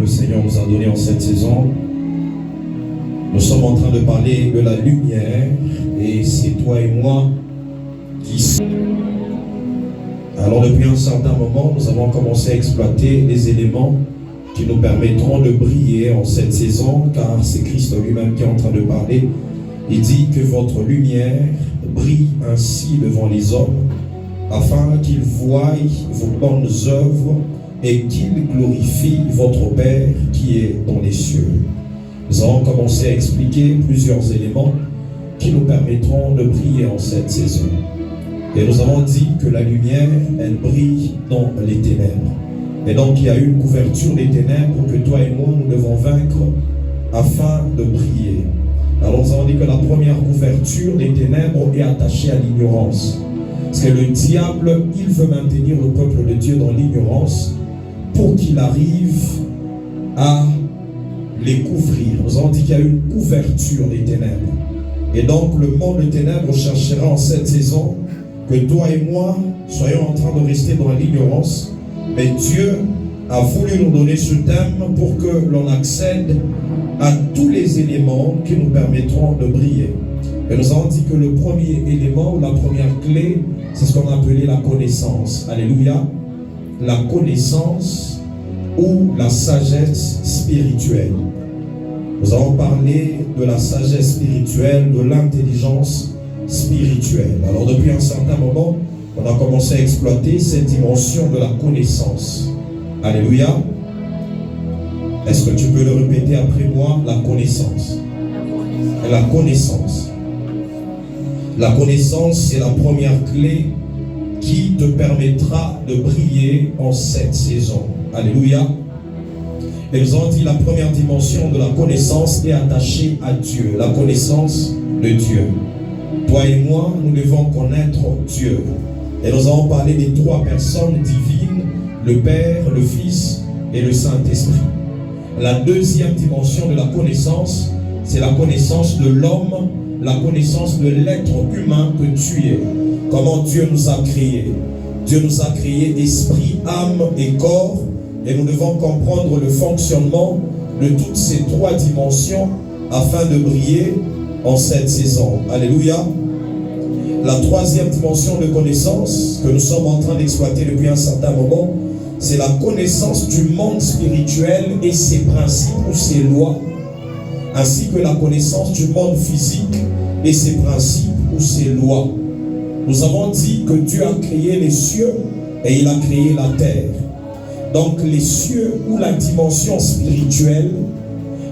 le Seigneur nous a donné en cette saison. Nous sommes en train de parler de la lumière et c'est toi et moi qui sommes. Alors depuis un certain moment, nous avons commencé à exploiter les éléments qui nous permettront de briller en cette saison, car c'est Christ lui-même qui est en train de parler. Il dit que votre lumière brille ainsi devant les hommes, afin qu'ils voient vos bonnes œuvres et qu'ils glorifient votre Père qui est dans les cieux. Nous allons commencer à expliquer plusieurs éléments qui nous permettront de briller en cette saison. Et nous avons dit que la lumière, elle brille dans les ténèbres. Et donc il y a une couverture des ténèbres que toi et moi nous devons vaincre afin de briller. Alors nous avons dit que la première couverture des ténèbres est attachée à l'ignorance. Parce que le diable, il veut maintenir le peuple de Dieu dans l'ignorance pour qu'il arrive à les couvrir. Nous avons dit qu'il y a une couverture des ténèbres. Et donc le monde de ténèbres cherchera en cette saison que toi et moi soyons en train de rester dans l'ignorance. Mais Dieu a voulu nous donner ce thème pour que l'on accède à tous les éléments qui nous permettront de briller. Et nous avons dit que le premier élément ou la première clé, c'est ce qu'on a appelé la connaissance. Alléluia. La connaissance ou la sagesse spirituelle. Nous avons parlé de la sagesse spirituelle, de l'intelligence spirituelle. Alors depuis un certain moment, on a commencé à exploiter cette dimension de la connaissance. Alléluia. Est-ce que tu peux le répéter après moi? La connaissance. La connaissance. La connaissance, c'est la première clé qui te permettra de briller en cette saison. Alléluia. Et nous avons dit la première dimension de la connaissance est attachée à Dieu. La connaissance de Dieu. Toi et moi, nous devons connaître Dieu. Et nous avons parlé des trois personnes divines, le Père, le Fils et le Saint-Esprit. La deuxième dimension de la connaissance, c'est la connaissance de l'homme, la connaissance de l'être humain que tu es. Comment Dieu nous a créés. Dieu nous a créés esprit, âme et corps. Et nous devons comprendre le fonctionnement de toutes ces trois dimensions afin de briller en cette saison. Alléluia. La troisième dimension de connaissance que nous sommes en train d'exploiter depuis un certain moment, c'est la connaissance du monde spirituel et ses principes ou ses lois, ainsi que la connaissance du monde physique et ses principes ou ses lois. Nous avons dit que Dieu a créé les cieux et il a créé la terre. Donc les cieux ou la dimension spirituelle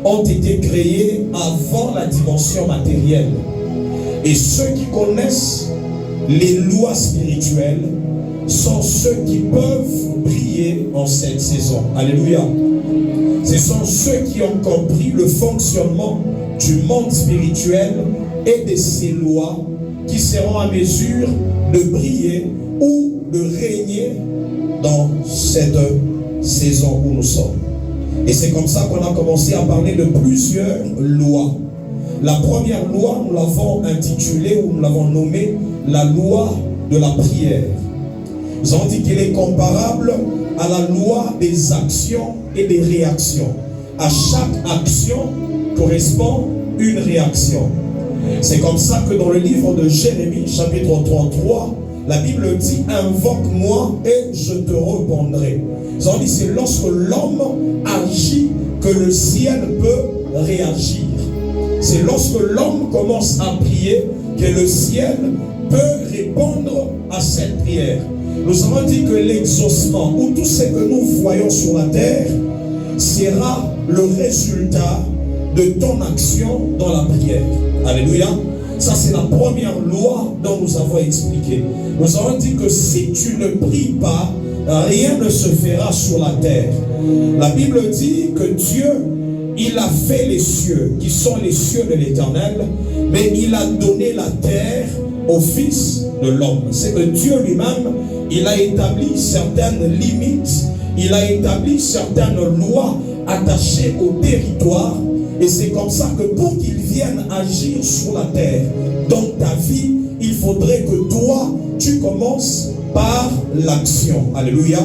ont été créés avant la dimension matérielle. Et ceux qui connaissent les lois spirituelles sont ceux qui peuvent briller en cette saison. Alléluia. Ce sont ceux qui ont compris le fonctionnement du monde spirituel et de ses lois qui seront à mesure de briller ou de régner dans cette saison où nous sommes. Et c'est comme ça qu'on a commencé à parler de plusieurs lois. La première loi, nous l'avons intitulée ou nous l'avons nommée la loi de la prière. Nous avons dit qu'elle est comparable à la loi des actions et des réactions. À chaque action correspond une réaction. C'est comme ça que dans le livre de Jérémie, chapitre 33, la Bible dit « Invoque-moi et je te répondrai ». Nous avons dit c'est lorsque l'homme agit que le ciel peut réagir. C'est lorsque l'homme commence à prier que le ciel peut répondre à cette prière. Nous avons dit que l'exaucement ou tout ce que nous voyons sur la terre sera le résultat de ton action dans la prière. Alléluia. Ça c'est la première loi dont nous avons expliqué. Nous avons dit que si tu ne pries pas, rien ne se fera sur la terre. La Bible dit que Dieu, il a fait les cieux, qui sont les cieux de l'Éternel, mais il a donné la terre au Fils de l'homme. C'est que Dieu lui-même, il a établi certaines limites, il a établi certaines lois attachées au territoire, et c'est comme ça que pour qu'il vienne agir sur la terre, dans ta vie, il faudrait que toi, tu commences par l'action. Alléluia.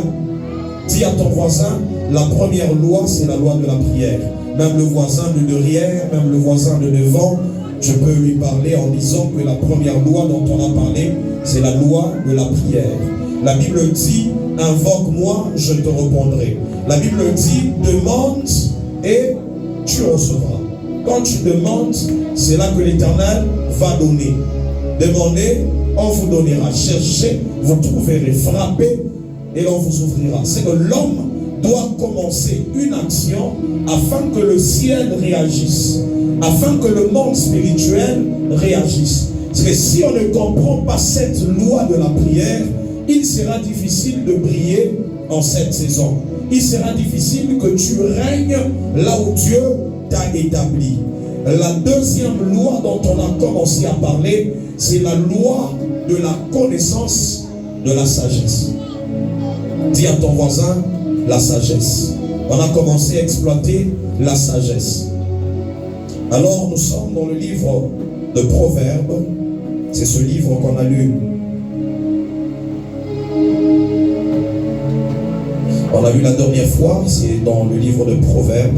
Dis à ton voisin, la première loi, c'est la loi de la prière. Même le voisin de derrière, même le voisin de devant, je peux lui parler en disant que la première loi dont on a parlé, c'est la loi de la prière. La Bible dit, invoque-moi, je te répondrai. La Bible dit, demande et tu recevras. Quand tu demandes, c'est là que l'Éternel va donner. Demandez, on vous donnera. Cherchez, vous trouverez. Frappez, et on vous ouvrira. C'est que l'homme doit commencer une action afin que le ciel réagisse, afin que le monde spirituel réagisse. Parce que si on ne comprend pas cette loi de la prière, il sera difficile de briller en cette saison. Il sera difficile que tu règnes là où Dieu t'a établi. La deuxième loi dont on a commencé à parler, c'est la loi de la connaissance de la sagesse. Dis à ton voisin, la sagesse. On a commencé à exploiter la sagesse. Alors nous sommes dans le livre de Proverbes. C'est ce livre qu'on a lu. On a lu la dernière fois, c'est dans le livre de Proverbes.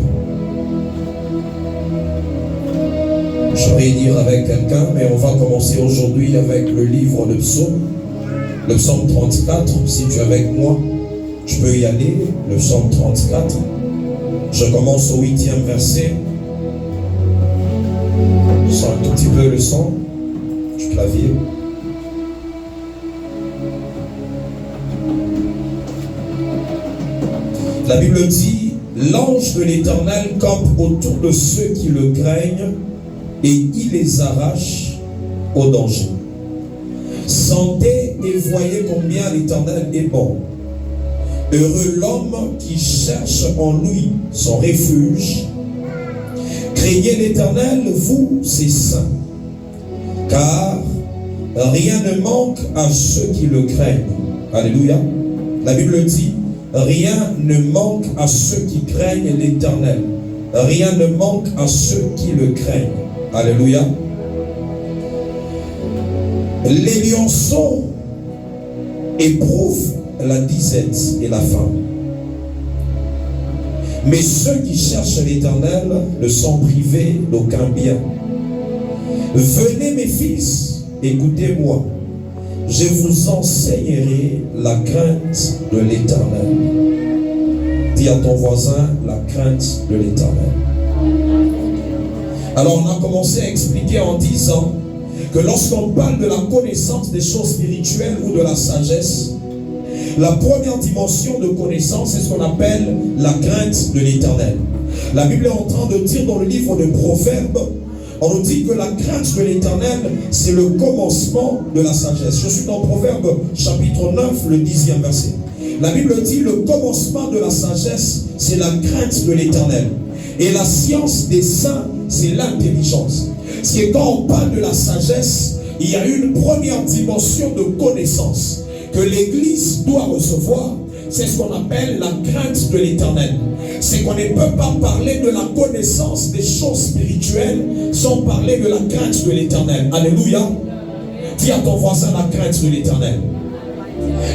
Je vais dire avec quelqu'un, mais on va commencer aujourd'hui avec le livre de Psaume. Le psaume 34, si tu es avec moi, je peux y aller. Le psaume 34. Je commence au 8e verset. Je sens un tout petit peu le son du clavier. La Bible dit, l'ange de l'Éternel campe autour de ceux qui le craignent et il les arrache au danger. Sentez et voyez combien l'Éternel est bon. Heureux l'homme qui cherche en lui son refuge. Craignez l'Éternel, vous, ses saints, car rien ne manque à ceux qui le craignent. Alléluia. La Bible dit, rien ne manque à ceux qui craignent l'Éternel. Rien ne manque à ceux qui le craignent. Alléluia. Les lionceaux éprouvent la disette et la faim. Mais ceux qui cherchent l'Éternel ne sont privés d'aucun bien. Venez mes fils, écoutez-moi. Je vous enseignerai la crainte de l'Éternel. Dis à ton voisin, la crainte de l'Éternel. Alors on a commencé à expliquer en disant que lorsqu'on parle de la connaissance des choses spirituelles ou de la sagesse, la première dimension de connaissance, c'est ce qu'on appelle la crainte de l'Éternel. La Bible est en train de dire dans le livre de Proverbes, on nous dit que la crainte de l'Éternel, c'est le commencement de la sagesse. Je suis dans Proverbes chapitre 9, le 10e verset. La Bible dit le commencement de la sagesse, c'est la crainte de l'Éternel. Et la science des saints, c'est l'intelligence. Parce que quand on parle de la sagesse, il y a une première dimension de connaissance que l'Église doit recevoir. C'est ce qu'on appelle la crainte de l'Éternel. C'est qu'on ne peut pas parler de la connaissance des choses spirituelles sans parler de la crainte de l'Éternel. Alléluia. Dis à ton voisin la crainte de l'Éternel.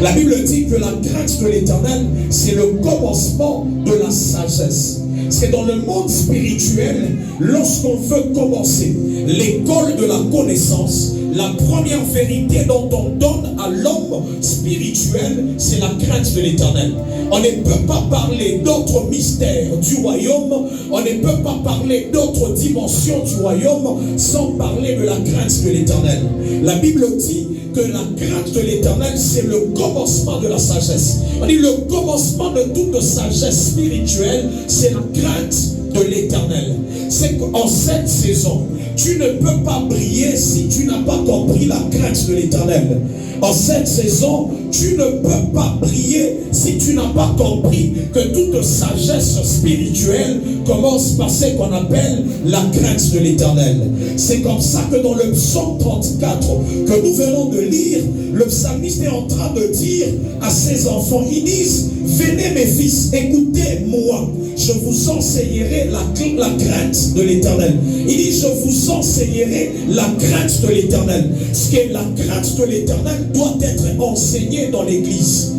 La Bible dit que la crainte de l'Éternel, c'est le commencement de la sagesse. C'est dans le monde spirituel, lorsqu'on veut commencer l'école de la connaissance, la première vérité dont on donne à l'homme spirituel, c'est la crainte de l'Éternel. On ne peut pas parler d'autres mystères du royaume, on ne peut pas parler d'autres dimensions du royaume sans parler de la crainte de l'Éternel. La Bible dit que la crainte de l'Éternel, c'est le commencement de la sagesse. On dit le commencement de toute sagesse spirituelle, c'est la crainte de l'Éternel. C'est qu'en cette saison, tu ne peux pas briller si tu n'as pas compris la crainte de l'Éternel. En cette saison, tu ne peux pas briller si tu n'as pas compris que toute sagesse spirituelle commence par ce qu'on appelle la crainte de l'Éternel. C'est comme ça que dans le psaume 34 que nous venons de lire, le psalmiste est en train de dire à ses enfants, ils disent, venez mes fils, écoutez-moi, je vous enseignerai la crainte de l'Éternel. Il dit, je vous enseignerai la crainte de l'Éternel. Ce que la crainte de l'Éternel doit être enseignée dans l'Église.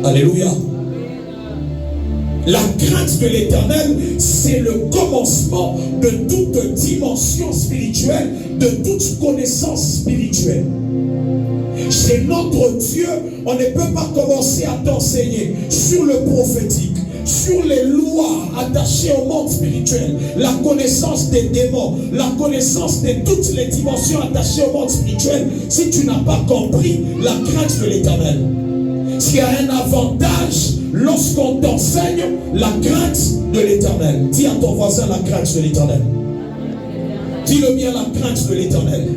Alléluia. La crainte de l'Éternel, c'est le commencement de toute dimension spirituelle, de toute connaissance spirituelle. Chez notre Dieu, on ne peut pas commencer à t'enseigner sur le prophétique, sur les lois attachées au monde spirituel, la connaissance des démons, la connaissance de toutes les dimensions attachées au monde spirituel, si tu n'as pas compris la crainte de l'Éternel. S'il y a un avantage lorsqu'on t'enseigne la crainte de l'Éternel. Dis à ton voisin la crainte de l'Éternel. Dis-le bien, la crainte de l'Éternel.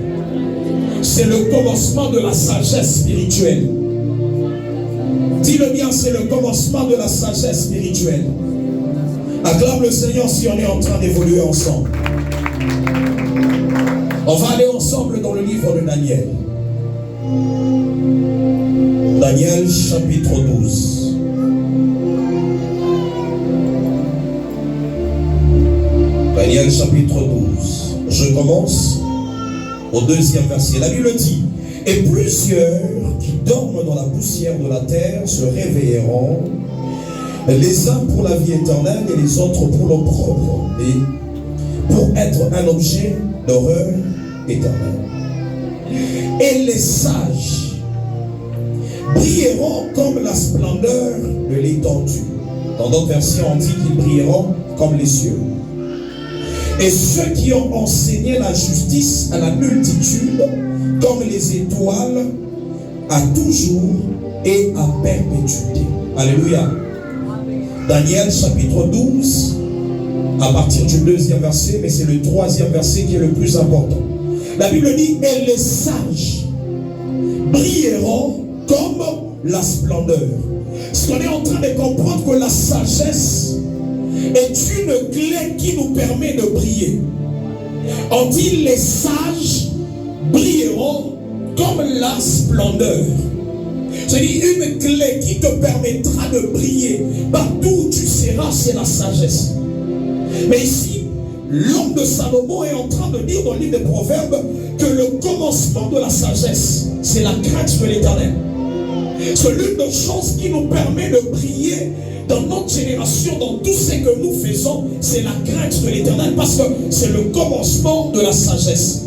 C'est le commencement de la sagesse spirituelle. Dis-le bien, c'est le commencement de la sagesse spirituelle. Acclame le Seigneur si on est en train d'évoluer ensemble. On va aller ensemble dans le livre de Daniel. Daniel chapitre 12. Daniel chapitre 12. Je commence au 2e verset. La Bible dit: et plusieurs qui dorment dans la poussière de la terre se réveilleront, les uns pour la vie éternelle et les autres pour l'opprobre, et pour être un objet d'horreur éternelle. Et les sages brilleront comme la splendeur de l'étendue. Dans d'autres versions, on dit qu'ils brilleront comme les cieux. Et ceux qui ont enseigné la justice à la multitude, comme les étoiles, à toujours et à perpétuité. Alléluia. Daniel chapitre 12, à partir du 2e verset, mais c'est le 3e verset qui est le plus important. La Bible dit: et les sages brilleront comme la splendeur. Parce qu'on est en train de comprendre que la sagesse est une clé qui nous permet de briller. On dit: les sages brilleront comme la splendeur. C'est-à-dire une clé qui te permettra de briller. Partout où tu seras, c'est la sagesse. Mais ici, l'homme de Salomon est en train de dire dans le livre des Proverbes que le commencement de la sagesse, c'est la crainte de l'Éternel. C'est l'une des choses qui nous permet de briller dans notre génération, dans tout ce que nous faisons, c'est la crainte de l'Éternel, parce que c'est le commencement de la sagesse.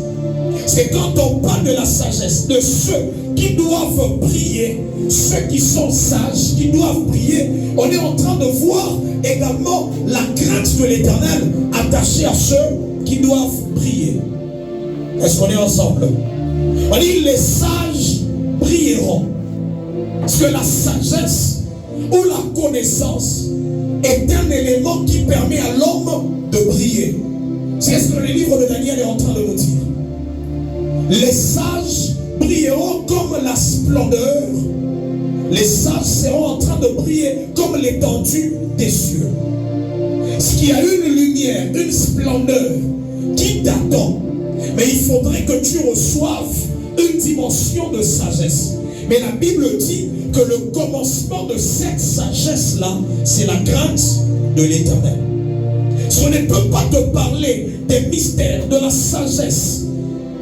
C'est quand on parle de la sagesse, de ceux qui doivent briller, ceux qui sont sages, qui doivent briller, on est en train de voir également la crainte de l'Éternel attachée à ceux qui doivent briller. Est-ce qu'on est ensemble? On dit: les sages brilleront. Parce que la sagesse ou la connaissance est un élément qui permet à l'homme de briller. C'est ce que le livre de Daniel est en train de nous dire. Les sages brilleront comme la splendeur. Les sages seront en train de briller comme l'étendue des cieux. Parce qu'il y a une lumière, une splendeur qui t'attend. Mais il faudrait que tu reçoives une dimension de sagesse. Mais la Bible dit que le commencement de cette sagesse-là, c'est la crainte de l'Éternel. On ne peut pas te parler des mystères, de la sagesse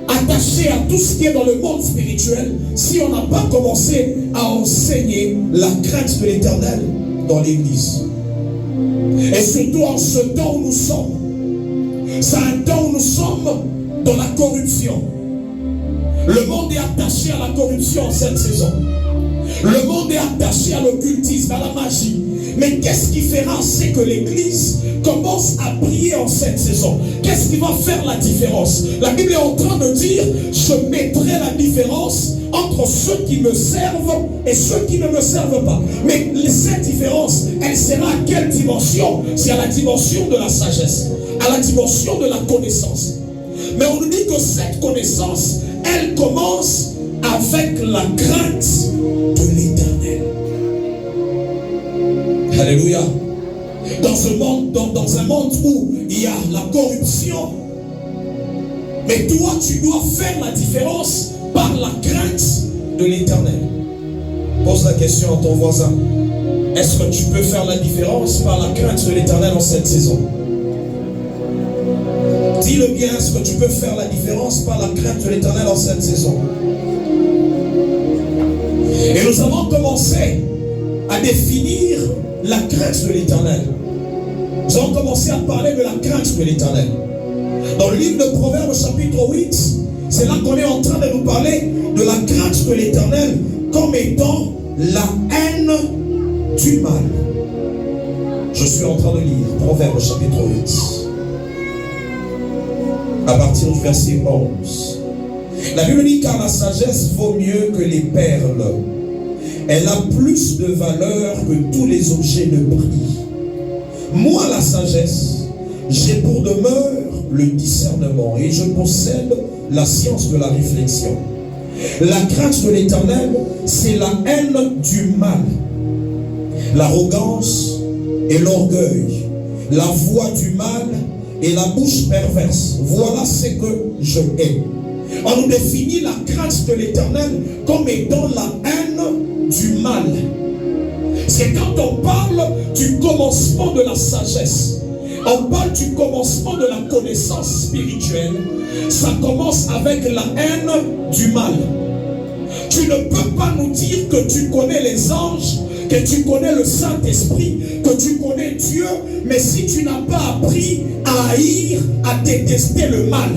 attachée à tout ce qui est dans le monde spirituel si on n'a pas commencé à enseigner la crainte de l'Éternel dans l'Église. Et surtout en ce temps où nous sommes. C'est un temps où nous sommes dans la corruption. Le monde est attaché à la corruption en cette saison. Le monde est attaché à l'occultisme, à la magie. Mais qu'est-ce qui fera? C'est que l'Église commence à briller en cette saison. Qu'est-ce qui va faire la différence? La Bible est en train de dire: je mettrai la différence entre ceux qui me servent et ceux qui ne me servent pas. Mais cette différence, elle sera à quelle dimension? C'est à la dimension de la sagesse, à la dimension de la connaissance. Mais on nous dit que cette connaissance, elle commence avec la crainte de l'Éternel. Alléluia. Dans un monde où il y a la corruption, mais toi tu dois faire la différence par la crainte de l'Éternel. Pose la question à ton voisin: est-ce que tu peux faire la différence par la crainte de l'Éternel en cette saison? Dis-le bien: est-ce que tu peux faire la différence par la crainte de l'Éternel en cette saison? Et nous avons commencé à définir la crainte de l'Éternel. Nous allons commencer à parler de la crainte de l'Éternel. Dans le livre de Proverbes chapitre 8, c'est là qu'on est en train de nous parler de la crainte de l'Éternel comme étant la haine du mal. Je suis en train de lire Proverbes chapitre 8, à partir du verset 11. La Bible dit: car la sagesse vaut mieux que les perles. Elle a plus de valeur que tous les objets de prix. Moi, la sagesse, j'ai pour demeure le discernement et je possède la science de la réflexion. La crainte de l'Éternel, c'est la haine du mal, l'arrogance et l'orgueil, la voix du mal et la bouche perverse. Voilà ce que je hais. On nous définit la crainte de l'Éternel comme étant la haine du mal. C'est quand on parle du commencement de la sagesse, on parle du commencement de la connaissance spirituelle, ça commence avec la haine du mal. Tu ne peux pas nous dire que tu connais les anges, que tu connais le Saint-Esprit, que tu connais Dieu, mais si tu n'as pas appris à haïr, à détester le mal.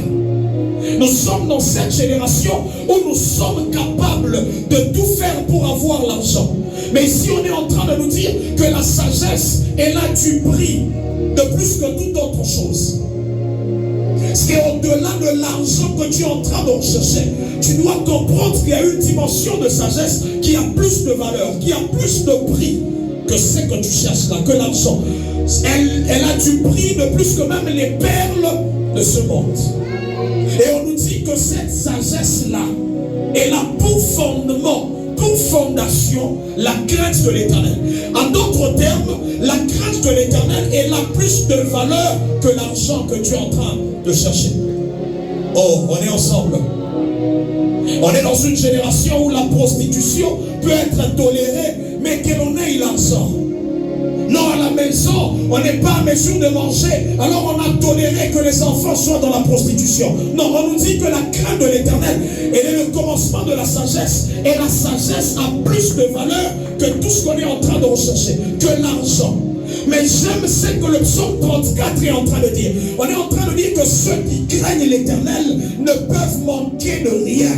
Nous sommes dans cette génération où nous sommes capables de tout faire pour avoir l'argent. Mais ici on est en train de nous dire que la sagesse, elle a du prix de plus que toute autre chose. C'est au-delà de l'argent que tu es en train de rechercher. Tu dois comprendre qu'il y a une dimension de sagesse qui a plus de valeur, qui a plus de prix que ce que tu cherches là, que l'argent. Elle a du prix de plus que même les perles de ce monde. Et on nous dit que cette sagesse-là, elle a pour fondement, pour fondation, la crainte de l'Éternel. En d'autres termes, la crainte de l'Éternel, elle a plus de valeur que l'argent que tu es en train de chercher. Oh, on est ensemble. On est dans une génération où la prostitution peut être tolérée, mais que l'on ait l'argent. Non, à la maison, on n'est pas en mesure de manger, alors on a toléré que les enfants soient dans la prostitution. Non, on nous dit que la crainte de l'Éternel, elle est le commencement de la sagesse. Et la sagesse a plus de valeur que tout ce qu'on est en train de rechercher, que l'argent. Mais j'aime ce que le psaume 34 est en train de dire. On est en train de dire que ceux qui craignent l'Éternel ne peuvent manquer de rien.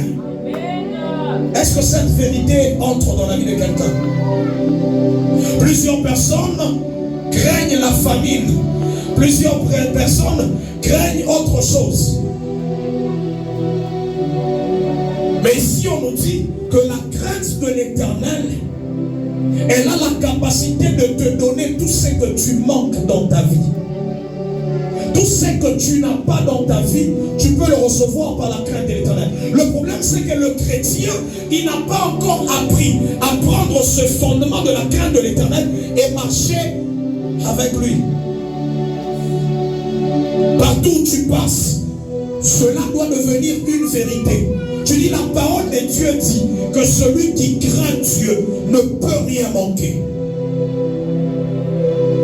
Est-ce que cette vérité entre dans la vie de quelqu'un? Plusieurs personnes craignent la famine. Plusieurs personnes craignent autre chose. Mais ici on nous dit que la crainte de l'Éternel, elle a la capacité de te donner tout ce que tu manques dans ta vie. Tout ce que tu n'as pas dans ta vie, tu peux le recevoir par la crainte de l'Éternel. Le problème, c'est que le chrétien, il n'a pas encore appris à prendre ce fondement de la crainte de l'Éternel et marcher avec lui. Partout où tu passes, cela doit devenir une vérité. Tu dis, la parole de Dieu dit que celui qui craint Dieu ne peut rien manquer.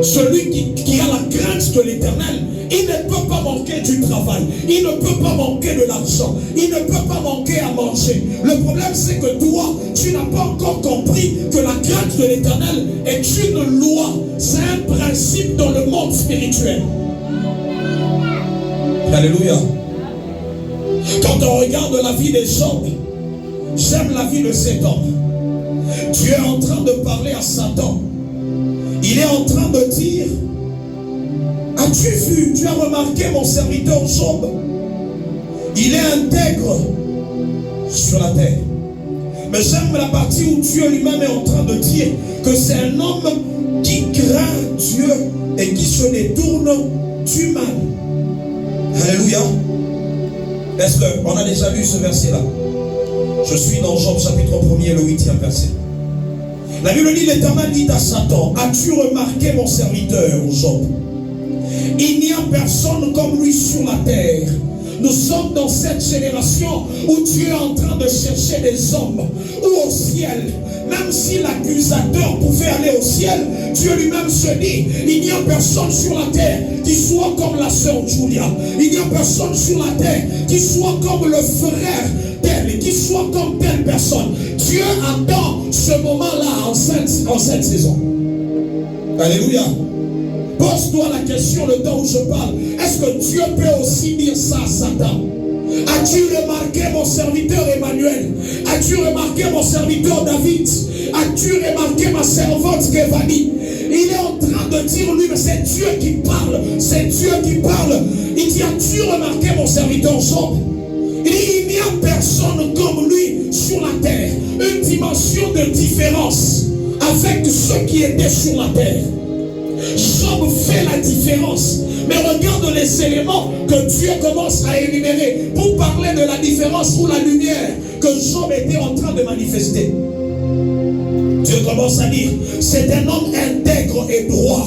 Celui qui a la crainte de l'Éternel, il ne peut pas manquer du travail, il ne peut pas manquer de l'argent, il ne peut pas manquer à manger. Le problème, c'est que toi, tu n'as pas encore compris que la crainte de l'Éternel est une loi, c'est un principe dans le monde spirituel. Alléluia. Quand on regarde la vie des Job, j'aime la vie de cet homme. Dieu est en train de parler à Satan. Il est en train de dire: as-tu vu, tu as remarqué mon serviteur Job? Il est intègre sur la terre. Mais j'aime la partie où Dieu lui-même est en train de dire que c'est un homme qui craint Dieu et qui se détourne du mal. Alléluia. Est-ce qu'on a déjà lu ce verset-là? Je suis dans Job chapitre 1er, le 8e verset. La Bible dit: l'Éternel dit à Satan: as-tu remarqué mon serviteur Job? Il n'y a personne comme lui sur la terre. Nous sommes dans cette génération où Dieu est en train de chercher des hommes, ou au ciel. Même si l'accusateur pouvait aller au ciel, Dieu lui-même se dit: il n'y a personne sur la terre qui soit comme la sœur Julia. Il n'y a personne sur la terre qui soit comme le frère tel, qui soit comme telle personne. Dieu attend ce moment-là en cette saison. Alléluia. Pose-toi la question le temps où je parle. Est-ce que Dieu peut aussi dire ça à Satan? As-tu remarqué mon serviteur Emmanuel? As-tu remarqué mon serviteur David? As-tu remarqué ma servante Kevani? Il est en train de dire lui, mais c'est Dieu qui parle. C'est Dieu qui parle. Il dit, as-tu remarqué mon serviteur Job? Il dit, il n'y a personne comme lui sur la terre. Une dimension de différence avec ceux qui étaient sur la terre. Job fait la différence. Mais regarde les éléments que Dieu commence à énumérer pour parler de la différence ou la lumière que Job était en train de manifester. Dieu commence à dire, c'est un homme intègre et droit.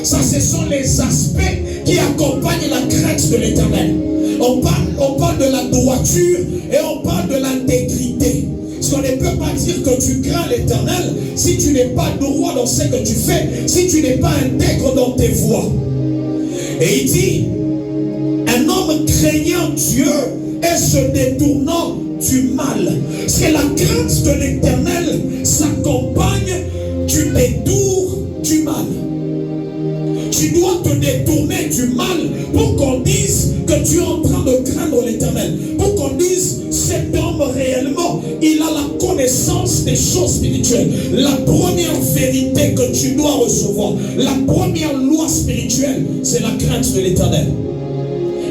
Ça, ce sont les aspects qui accompagnent la crainte de l'Éternel. On parle de la droiture et on parle de l'intégrité. Parce qu'on ne peut pas dire que tu crains l'Éternel si tu n'es pas droit dans ce que tu fais, si tu n'es pas intègre dans tes voies. Et il dit, un homme craignant Dieu et se détournant du mal. Parce que la crainte de l'Éternel s'accompagne du détour du mal. Tu dois te détourner du mal pour qu'on dise que tu es en train de craindre l'Éternel. Pour qu'on dise, cet homme réellement, il a la connaissance des choses spirituelles. La première vérité que tu dois recevoir, la première loi spirituelle, c'est la crainte de l'Éternel.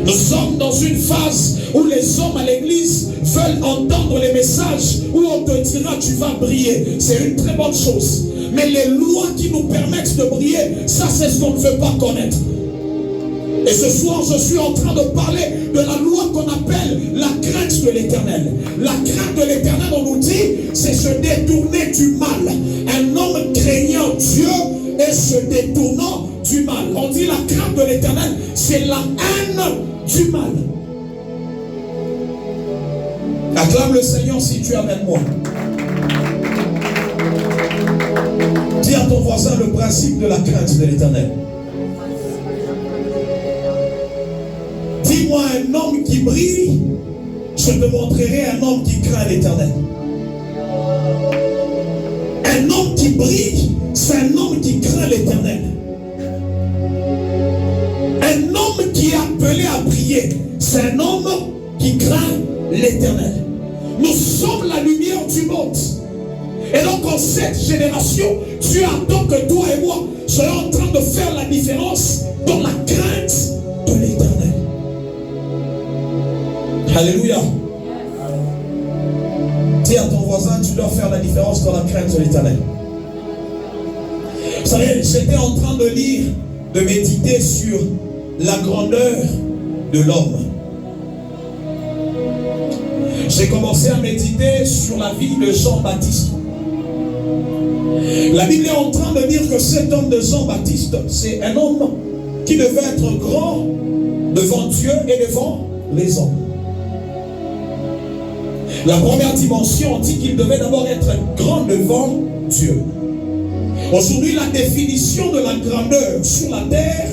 Nous sommes dans une phase où les hommes à l'église veulent entendre les messages où on te dira tu vas briller. C'est une très bonne chose. Mais les lois qui nous permettent de briller, ça c'est ce qu'on ne veut pas connaître. Et ce soir, je suis en train de parler de la loi qu'on appelle la crainte de l'Éternel. La crainte de l'Éternel, on nous dit, c'est se détourner du mal. Un homme craignant Dieu et se détournant du mal. On dit la crainte de l'Éternel, c'est la haine du mal. Acclame le Seigneur si tu es avec moi. Dis à ton voisin le principe de la crainte de l'Éternel. Dis-moi un homme qui brille, je te montrerai un homme qui craint l'Éternel. Un homme qui brille, c'est un homme qui craint l'Éternel. Un homme qui est appelé à briller, c'est un homme qui craint l'Éternel. Nous sommes la lumière du monde. Et donc en cette génération, Dieu attend que toi et moi soyons en train de faire la différence dans la crainte de l'Éternel. Alléluia. Dis à ton voisin, tu dois faire la différence dans la crainte de l'Éternel. Vous savez, j'étais en train de lire, de méditer sur la grandeur de l'homme. J'ai commencé à méditer sur la vie de Jean-Baptiste. La Bible est en train de dire que cet homme de Jean-Baptiste, c'est un homme qui devait être grand devant Dieu et devant les hommes. La première dimension, on dit qu'il devait d'abord être grand devant Dieu. Aujourd'hui, la définition de la grandeur sur la terre,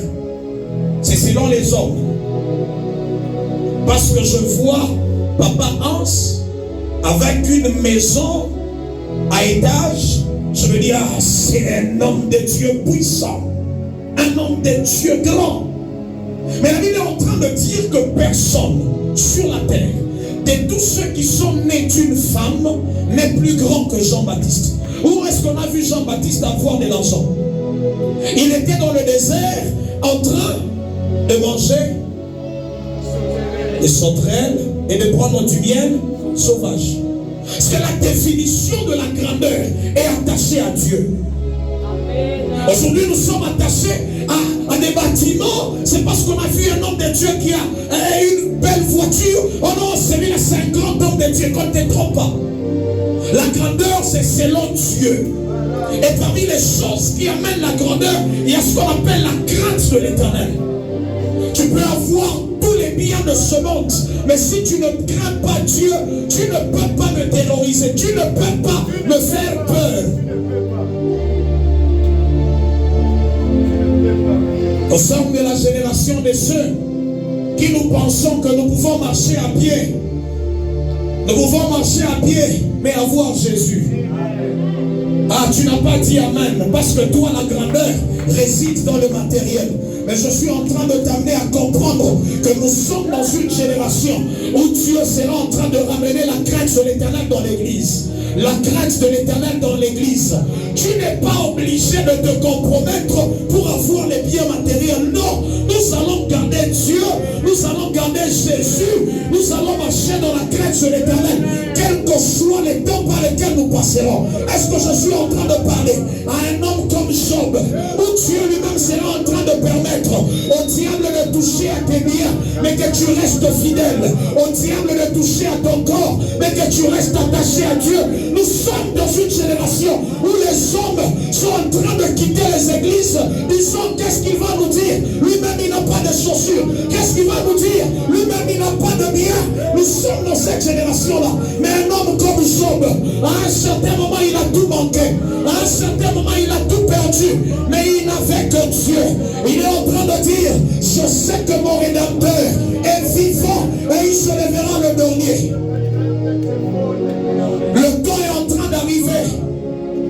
c'est selon les hommes. Parce que je vois Papa Hans avec une maison à étage, je me dis, ah, c'est un homme de Dieu puissant, un homme de Dieu grand. Mais la Bible est en train de dire que personne sur la terre, de tous ceux qui sont nés d'une femme, n'est plus grand que Jean-Baptiste. Où est-ce qu'on a vu Jean-Baptiste avoir de l'argent? Il était dans le désert en train de manger des sauterelles et de prendre du miel sauvage. Parce que la définition de la grandeur est attachée à Dieu. Aujourd'hui, nous sommes attachés à des bâtiments. C'est parce qu'on a vu un homme de Dieu qui a une belle voiture. Oh non, celui-là, c'est un grand homme de Dieu. Qu'on ne te trompe pas. La grandeur, c'est selon Dieu. Et parmi les choses qui amènent la grandeur, il y a ce qu'on appelle la crainte de l'Éternel. Tu peux avoir tous les biens de ce monde, mais si tu ne crains pas Dieu, tu ne peux pas me terroriser, tu ne peux pas me faire peur. Nous sommes de la génération de ceux qui nous pensons que nous pouvons marcher à pied. Nous pouvons marcher à pied, mais avoir Jésus. Ah, tu n'as pas dit Amen, parce que toi, la grandeur réside dans le matériel. Mais je suis en train de t'amener à comprendre que nous sommes dans une génération où Dieu sera en train de ramener la crainte de l'Éternel dans l'église. La crainte de l'Éternel dans l'église. Tu n'es pas obligé de te compromettre pour avoir les biens matériels. Non, nous allons garder Dieu, nous allons garder Jésus, nous allons marcher dans la crainte de l'Éternel, quels que soient les temps par lesquels nous passerons. Est-ce que je suis en train de parler à un homme comme Job, où Dieu lui-même sera en train de permettre au diable de toucher à tes biens, mais que tu restes fidèle, au diable de toucher à ton corps, mais que tu restes attaché à Dieu. Nous sommes dans une génération où les hommes sont en train de quitter les églises, disant qu'est-ce qu'il va nous dire? Lui-même il n'a pas de chaussures. Qu'est-ce qu'il va nous dire? Lui-même il n'a pas de biens. Nous sommes dans cette génération-là. Mais un homme comme Job, à un certain moment il a tout manqué. À un certain moment il a tout perdu. Mais il n'avait que Dieu. Il est en train de dire, je sais que mon Rédempteur est vivant et il se lèvera le dernier. Le temps est en train d'arriver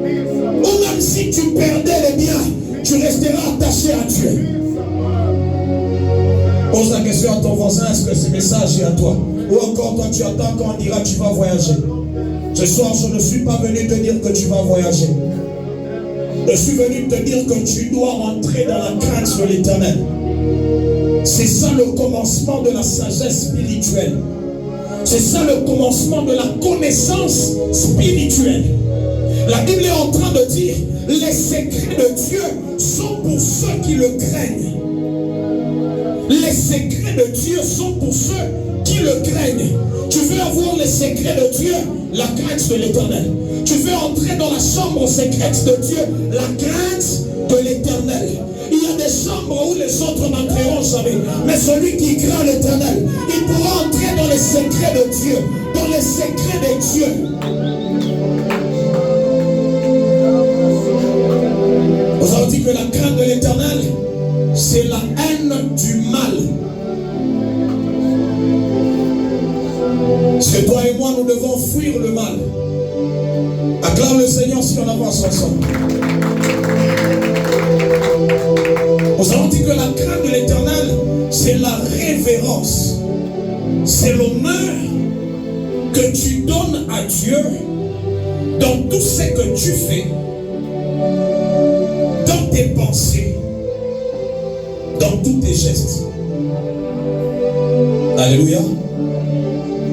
où même si tu perdais les biens, tu resteras attaché à Dieu. Pose la question à ton voisin, est-ce que ce message est à toi? Ou encore toi tu attends quand on dira tu vas voyager. Ce soir je ne suis pas venu te dire que tu vas voyager. Je suis venu te dire que tu dois rentrer dans la crainte de l'Éternel. C'est ça le commencement de la sagesse spirituelle. C'est ça le commencement de la connaissance spirituelle. La Bible est en train de dire, les secrets de Dieu sont pour ceux qui le craignent. Les secrets de Dieu sont pour ceux qui le craignent. Tu veux avoir les secrets de Dieu, la crainte de l'Éternel. Tu veux entrer dans la chambre secrète de Dieu, la crainte de l'Éternel. Il y a des chambres où les autres n'entreront jamais. Mais celui qui craint l'Éternel, il pourra entrer dans les secrets de Dieu, dans les secrets de Dieu. Nous avons dit que la crainte de l'Éternel, c'est la haine du mal. Parce que toi et moi, nous devons fuir le mal. Acclame le Seigneur si on avance ensemble. Nous avons dit que la crainte de l'Éternel, c'est la révérence. C'est l'honneur que tu donnes à Dieu dans tout ce que tu fais, dans tes pensées, dans tous tes gestes. Alléluia.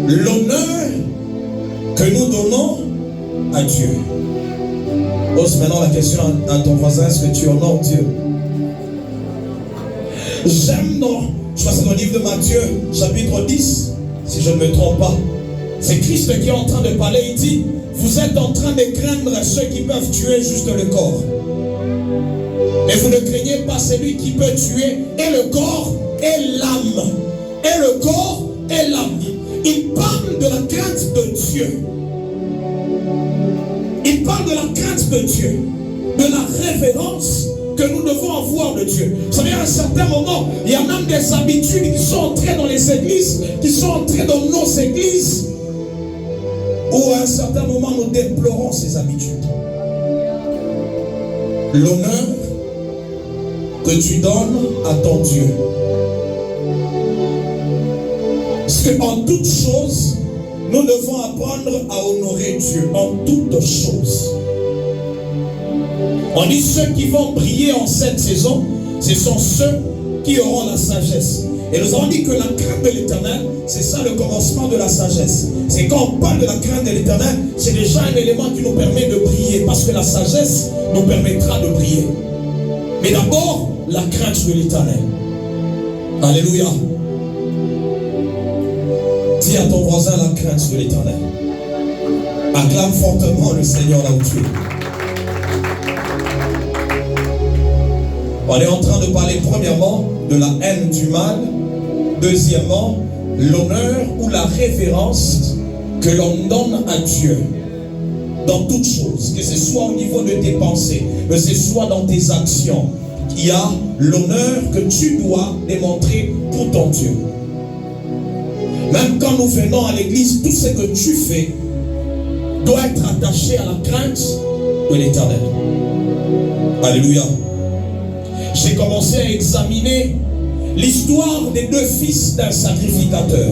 L'honneur que nous donnons à Dieu. Pose maintenant la question à ton voisin, est-ce que tu honores Dieu? J'aime je passe dans le livre de Matthieu, chapitre 10, si je ne me trompe pas. C'est Christ qui est en train de parler, il dit, vous êtes en train de craindre ceux qui peuvent tuer juste le corps. Mais vous ne craignez pas celui qui peut tuer et le corps et l'âme. Et le corps et l'âme. Il parle de la crainte de Dieu. Il parle de la crainte de Dieu, de la révérence que nous devons avoir de Dieu. Vous savez, à un certain moment, il y a même des habitudes qui sont entrées dans les églises, qui sont entrées dans nos églises, où à un certain moment, nous déplorons ces habitudes. L'honneur que tu donnes à ton Dieu. Parce qu'en toutes choses, nous devons apprendre à honorer Dieu en toutes choses. On dit ceux qui vont briller en cette saison, ce sont ceux qui auront la sagesse. Et nous avons dit que la crainte de l'Éternel, c'est ça le commencement de la sagesse. C'est quand on parle de la crainte de l'Éternel, c'est déjà un élément qui nous permet de briller. Parce que la sagesse nous permettra de briller. Mais d'abord, la crainte de l'Éternel. Alléluia. Dis à ton voisin la crainte de l'Éternel. Acclame fortement le Seigneur là où tu es. On est en train de parler premièrement de la haine du mal. Deuxièmement, l'honneur ou la révérence que l'on donne à Dieu dans toutes choses, que ce soit au niveau de tes pensées, que ce soit dans tes actions. Il y a l'honneur que tu dois démontrer pour ton Dieu. Même quand nous venons à l'église, tout ce que tu fais doit être attaché à la crainte de l'Éternel. Alléluia. J'ai commencé à examiner l'histoire des deux fils d'un sacrificateur.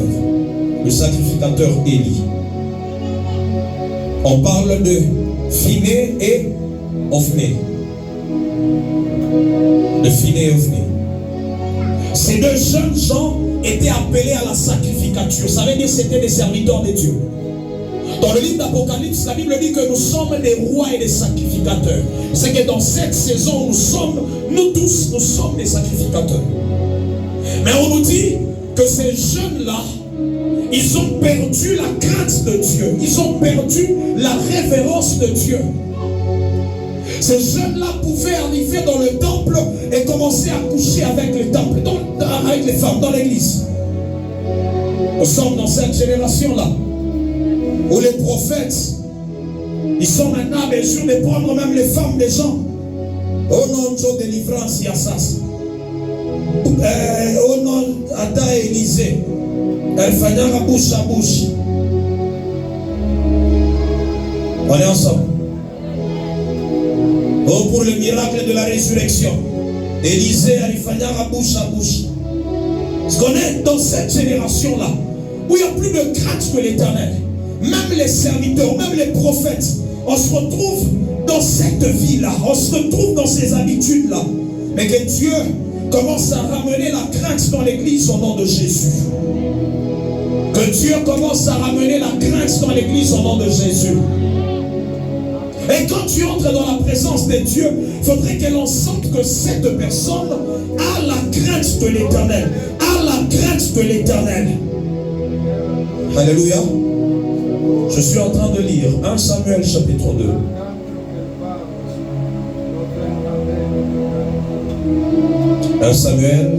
Le sacrificateur Élie. On parle de Phiné et Ophné. De Phiné et Ophné. Ces deux jeunes gens étaient appelés à la sacrificature. Ça veut dire que c'était des serviteurs de Dieu. Dans le livre d'Apocalypse, la Bible dit que nous sommes des rois et des sacrificateurs. C'est que dans cette saison, nous tous, nous sommes des sacrificateurs. Mais on nous dit que ces jeunes-là, ils ont perdu la crainte de Dieu. Ils ont perdu la révérence de Dieu. Ces jeunes-là pouvaient arriver dans le temple et commencer à coucher avec les temples, avec les femmes dans l'église. Nous sommes dans cette génération-là où les prophètes, ils sont maintenant à mesure de prendre même les femmes des gens. Au nom de délivrance, il y a ça. Au nom d'Ada Élisée, elle fait à bouche à bouche. On est ensemble. Oh, pour le miracle de la résurrection, Élisée, elle fait à bouche à bouche. Parce qu'on est dans cette génération-là où il n'y a plus de crainte de l'Éternel. Même les serviteurs, même les prophètes, on se retrouve dans cette vie-là, on se retrouve dans ces habitudes-là. Mais que Dieu commence à ramener la crainte dans l'église au nom de Jésus. Que Dieu commence à ramener la crainte dans l'église au nom de Jésus. Et quand tu entres dans la présence de Dieu, il faudrait que l'on sente que cette personne a la crainte de l'Éternel. A la crainte de l'Éternel. Alléluia. Je suis en train de lire 1 Samuel chapitre 2. 1 Samuel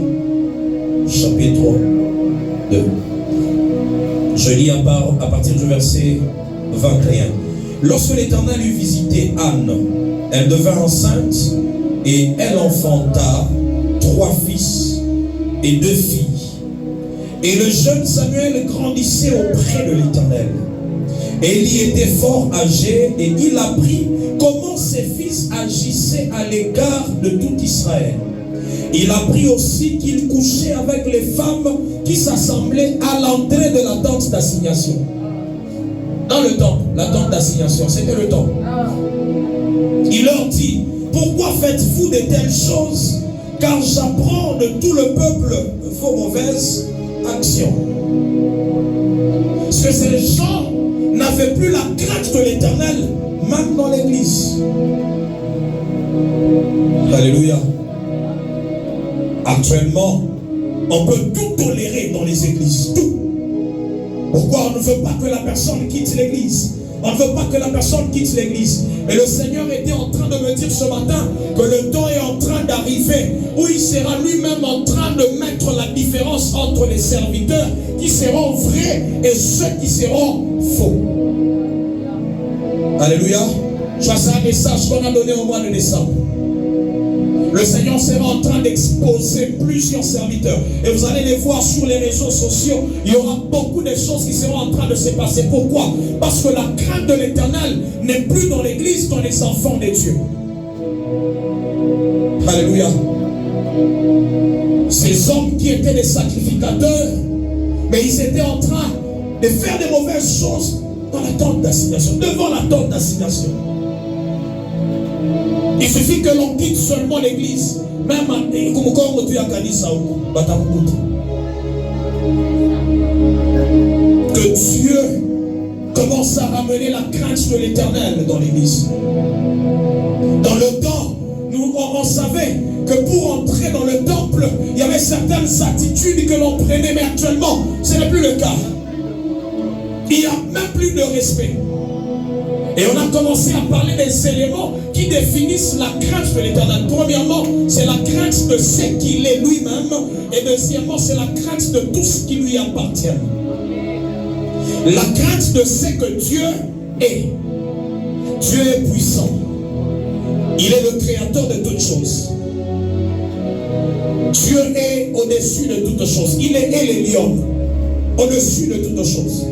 chapitre 2. Je lis à partir du verset 21. Lorsque l'Éternel eut visité Anne, elle devint enceinte et elle enfanta 3 fils et 2 filles. Et le jeune Samuel grandissait auprès de l'Éternel. Élie était fort âgé et il apprit comment ses fils agissaient à l'égard de tout Israël. Il apprit aussi qu'il couchait avec les femmes qui s'assemblaient à l'entrée de la tente d'assignation. Dans le temple, la tente d'assignation, c'était le temple. Il leur dit, pourquoi faites-vous de telles choses? Car j'apprends de tout le peuple vos mauvaises actions. Parce que ces gens n'avaient plus la crainte de l'Éternel, même dans l'église. Alléluia. Actuellement, on peut tout tolérer dans les églises, tout. Pourquoi on ne veut pas que la personne quitte l'église? On ne veut pas que la personne quitte l'église. Mais le Seigneur était en train de me dire ce matin que le temps est en train d'arriver où il sera lui-même en train de mettre la différence entre les serviteurs qui seront vrais et ceux qui seront faux. Alléluia. Ça c'est un message qu'on a donné au mois de décembre. Le Seigneur sera en train d'exposer plusieurs serviteurs. Et vous allez les voir sur les réseaux sociaux. Il y aura beaucoup de choses qui seront en train de se passer. Pourquoi? Parce que la crainte de l'Éternel n'est plus dans l'église, dans les enfants de Dieu. Alléluia. Ces hommes qui étaient des sacrificateurs, mais ils étaient en train de faire des mauvaises choses dans la tente d'assignation, devant la tente d'assignation. Il suffit que l'on quitte seulement l'église. Même que Dieu commence à ramener la crainte de l'Éternel dans l'église. Dans le temps, on savait que pour entrer dans le temple, il y avait certaines attitudes que l'on prenait, mais actuellement, ce n'est plus le cas. Il n'y a même plus de respect. Et on a commencé à parler des éléments qui définissent la crainte de l'Éternel. Premièrement, c'est la crainte de ce qu'il est lui-même. Et deuxièmement, c'est la crainte de tout ce qui lui appartient. La crainte de ce que Dieu est. Dieu est puissant. Il est le créateur de toutes choses. Dieu est au-dessus de toutes choses. Il est Elion, au-dessus de toutes choses.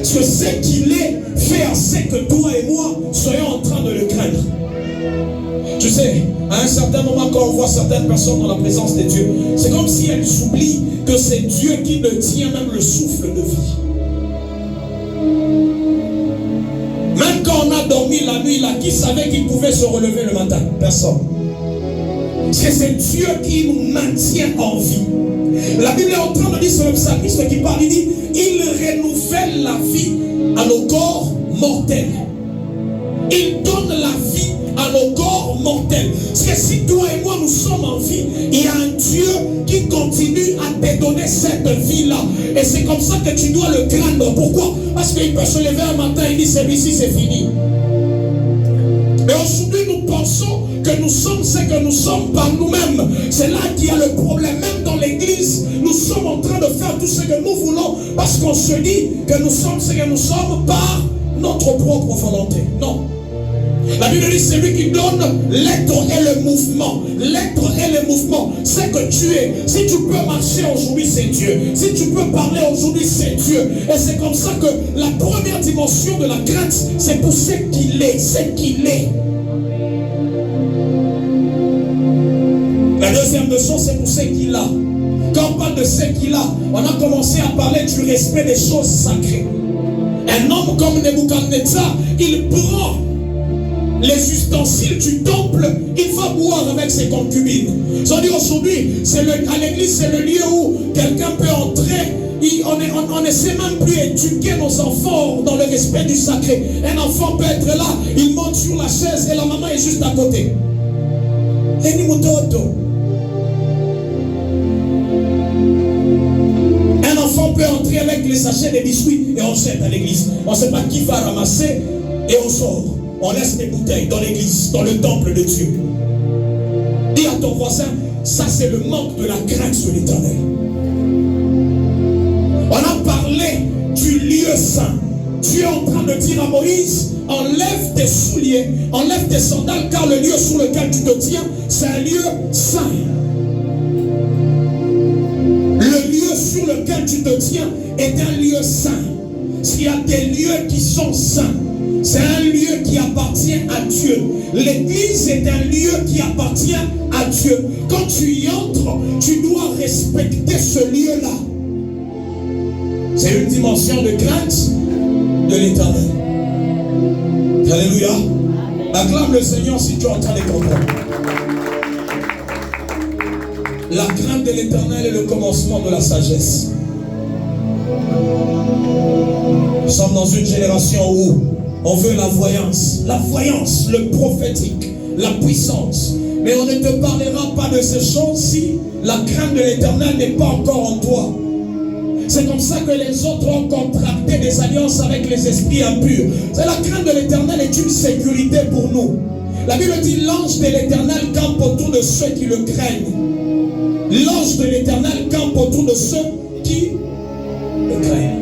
Parce que ce qu'il est fait assez que toi et moi soyons en train de le craindre. Tu sais, à un certain moment, quand on voit certaines personnes dans la présence de Dieu, c'est comme si elles oublient que c'est Dieu qui ne tient même le souffle de vie. Même quand on a dormi la nuit, là, qui savait qu'il pouvait se relever le matin? Personne. Parce que c'est Dieu qui nous maintient en vie. La Bible est en train de dire, c'est le psalmiste qui parle, il dit, il renouvelle la vie à nos corps mortels. Il donne la vie à nos corps mortels. Parce que si toi et moi nous sommes en vie, il y a un Dieu qui continue à te donner cette vie-là. Et c'est comme ça que tu dois le craindre. Pourquoi? Parce qu'il peut se lever un matin et dire, celui-ci c'est fini. Mais aujourd'hui nous pensons que nous sommes ce que nous sommes par nous-mêmes. C'est là qu'il y a le problème. Même dans l'église, nous sommes en train de faire tout ce que nous voulons parce qu'on se dit que nous sommes ce que nous sommes par notre propre volonté. Non. La Bible dit, c'est lui qui donne l'être et le mouvement. L'être et le mouvement, c'est que tu es. Si tu peux marcher aujourd'hui, c'est Dieu. Si tu peux parler aujourd'hui, c'est Dieu. Et c'est comme ça que la première dimension de la crainte, c'est pour ce qu'il est. C'est qu'il est. La deuxième leçon, c'est pour ce qu'il a. Quand on parle de ce qu'il a, on a commencé à parler du respect des choses sacrées. Un homme comme Nebuchadnezzar, il prend les ustensiles du temple, il va boire avec ses concubines. C'est-à-dire aujourd'hui, à l'église, c'est le lieu où quelqu'un peut entrer. On ne sait même plus éduquer nos enfants dans le respect du sacré. Un enfant peut être là, il monte sur la chaise et la maman est juste à côté. Un enfant peut entrer avec les sachets de biscuits et on jette à l'église. On ne sait pas qui va ramasser et on sort. On laisse des bouteilles dans l'église, dans le temple de Dieu. Dis à ton voisin, ça c'est le manque de la crainte de l'Éternel. On a parlé du lieu saint. Dieu est en train de dire à Moïse, enlève tes souliers, enlève tes sandales, car le lieu sur lequel tu te tiens, c'est un lieu saint. Le lieu sur lequel tu te tiens est un lieu saint. S'il y a des lieux qui sont saints, c'est un lieu qui appartient à Dieu. L'église est un lieu qui appartient à Dieu. Quand tu y entres, tu dois respecter ce lieu-là. C'est une dimension de crainte de l'Éternel. Alléluia. Acclame le Seigneur si tu es en train de comprendre. La crainte de l'Éternel est le commencement de la sagesse. Nous sommes dans une génération où on veut la voyance, le prophétique, la puissance. Mais on ne te parlera pas de ces choses si la crainte de l'Éternel n'est pas encore en toi. C'est comme ça que les autres ont contracté des alliances avec les esprits impurs. C'est la crainte de l'Éternel est une sécurité pour nous. La Bible dit l'ange de l'Éternel campe autour de ceux qui le craignent. L'ange de l'Éternel campe autour de ceux qui le craignent.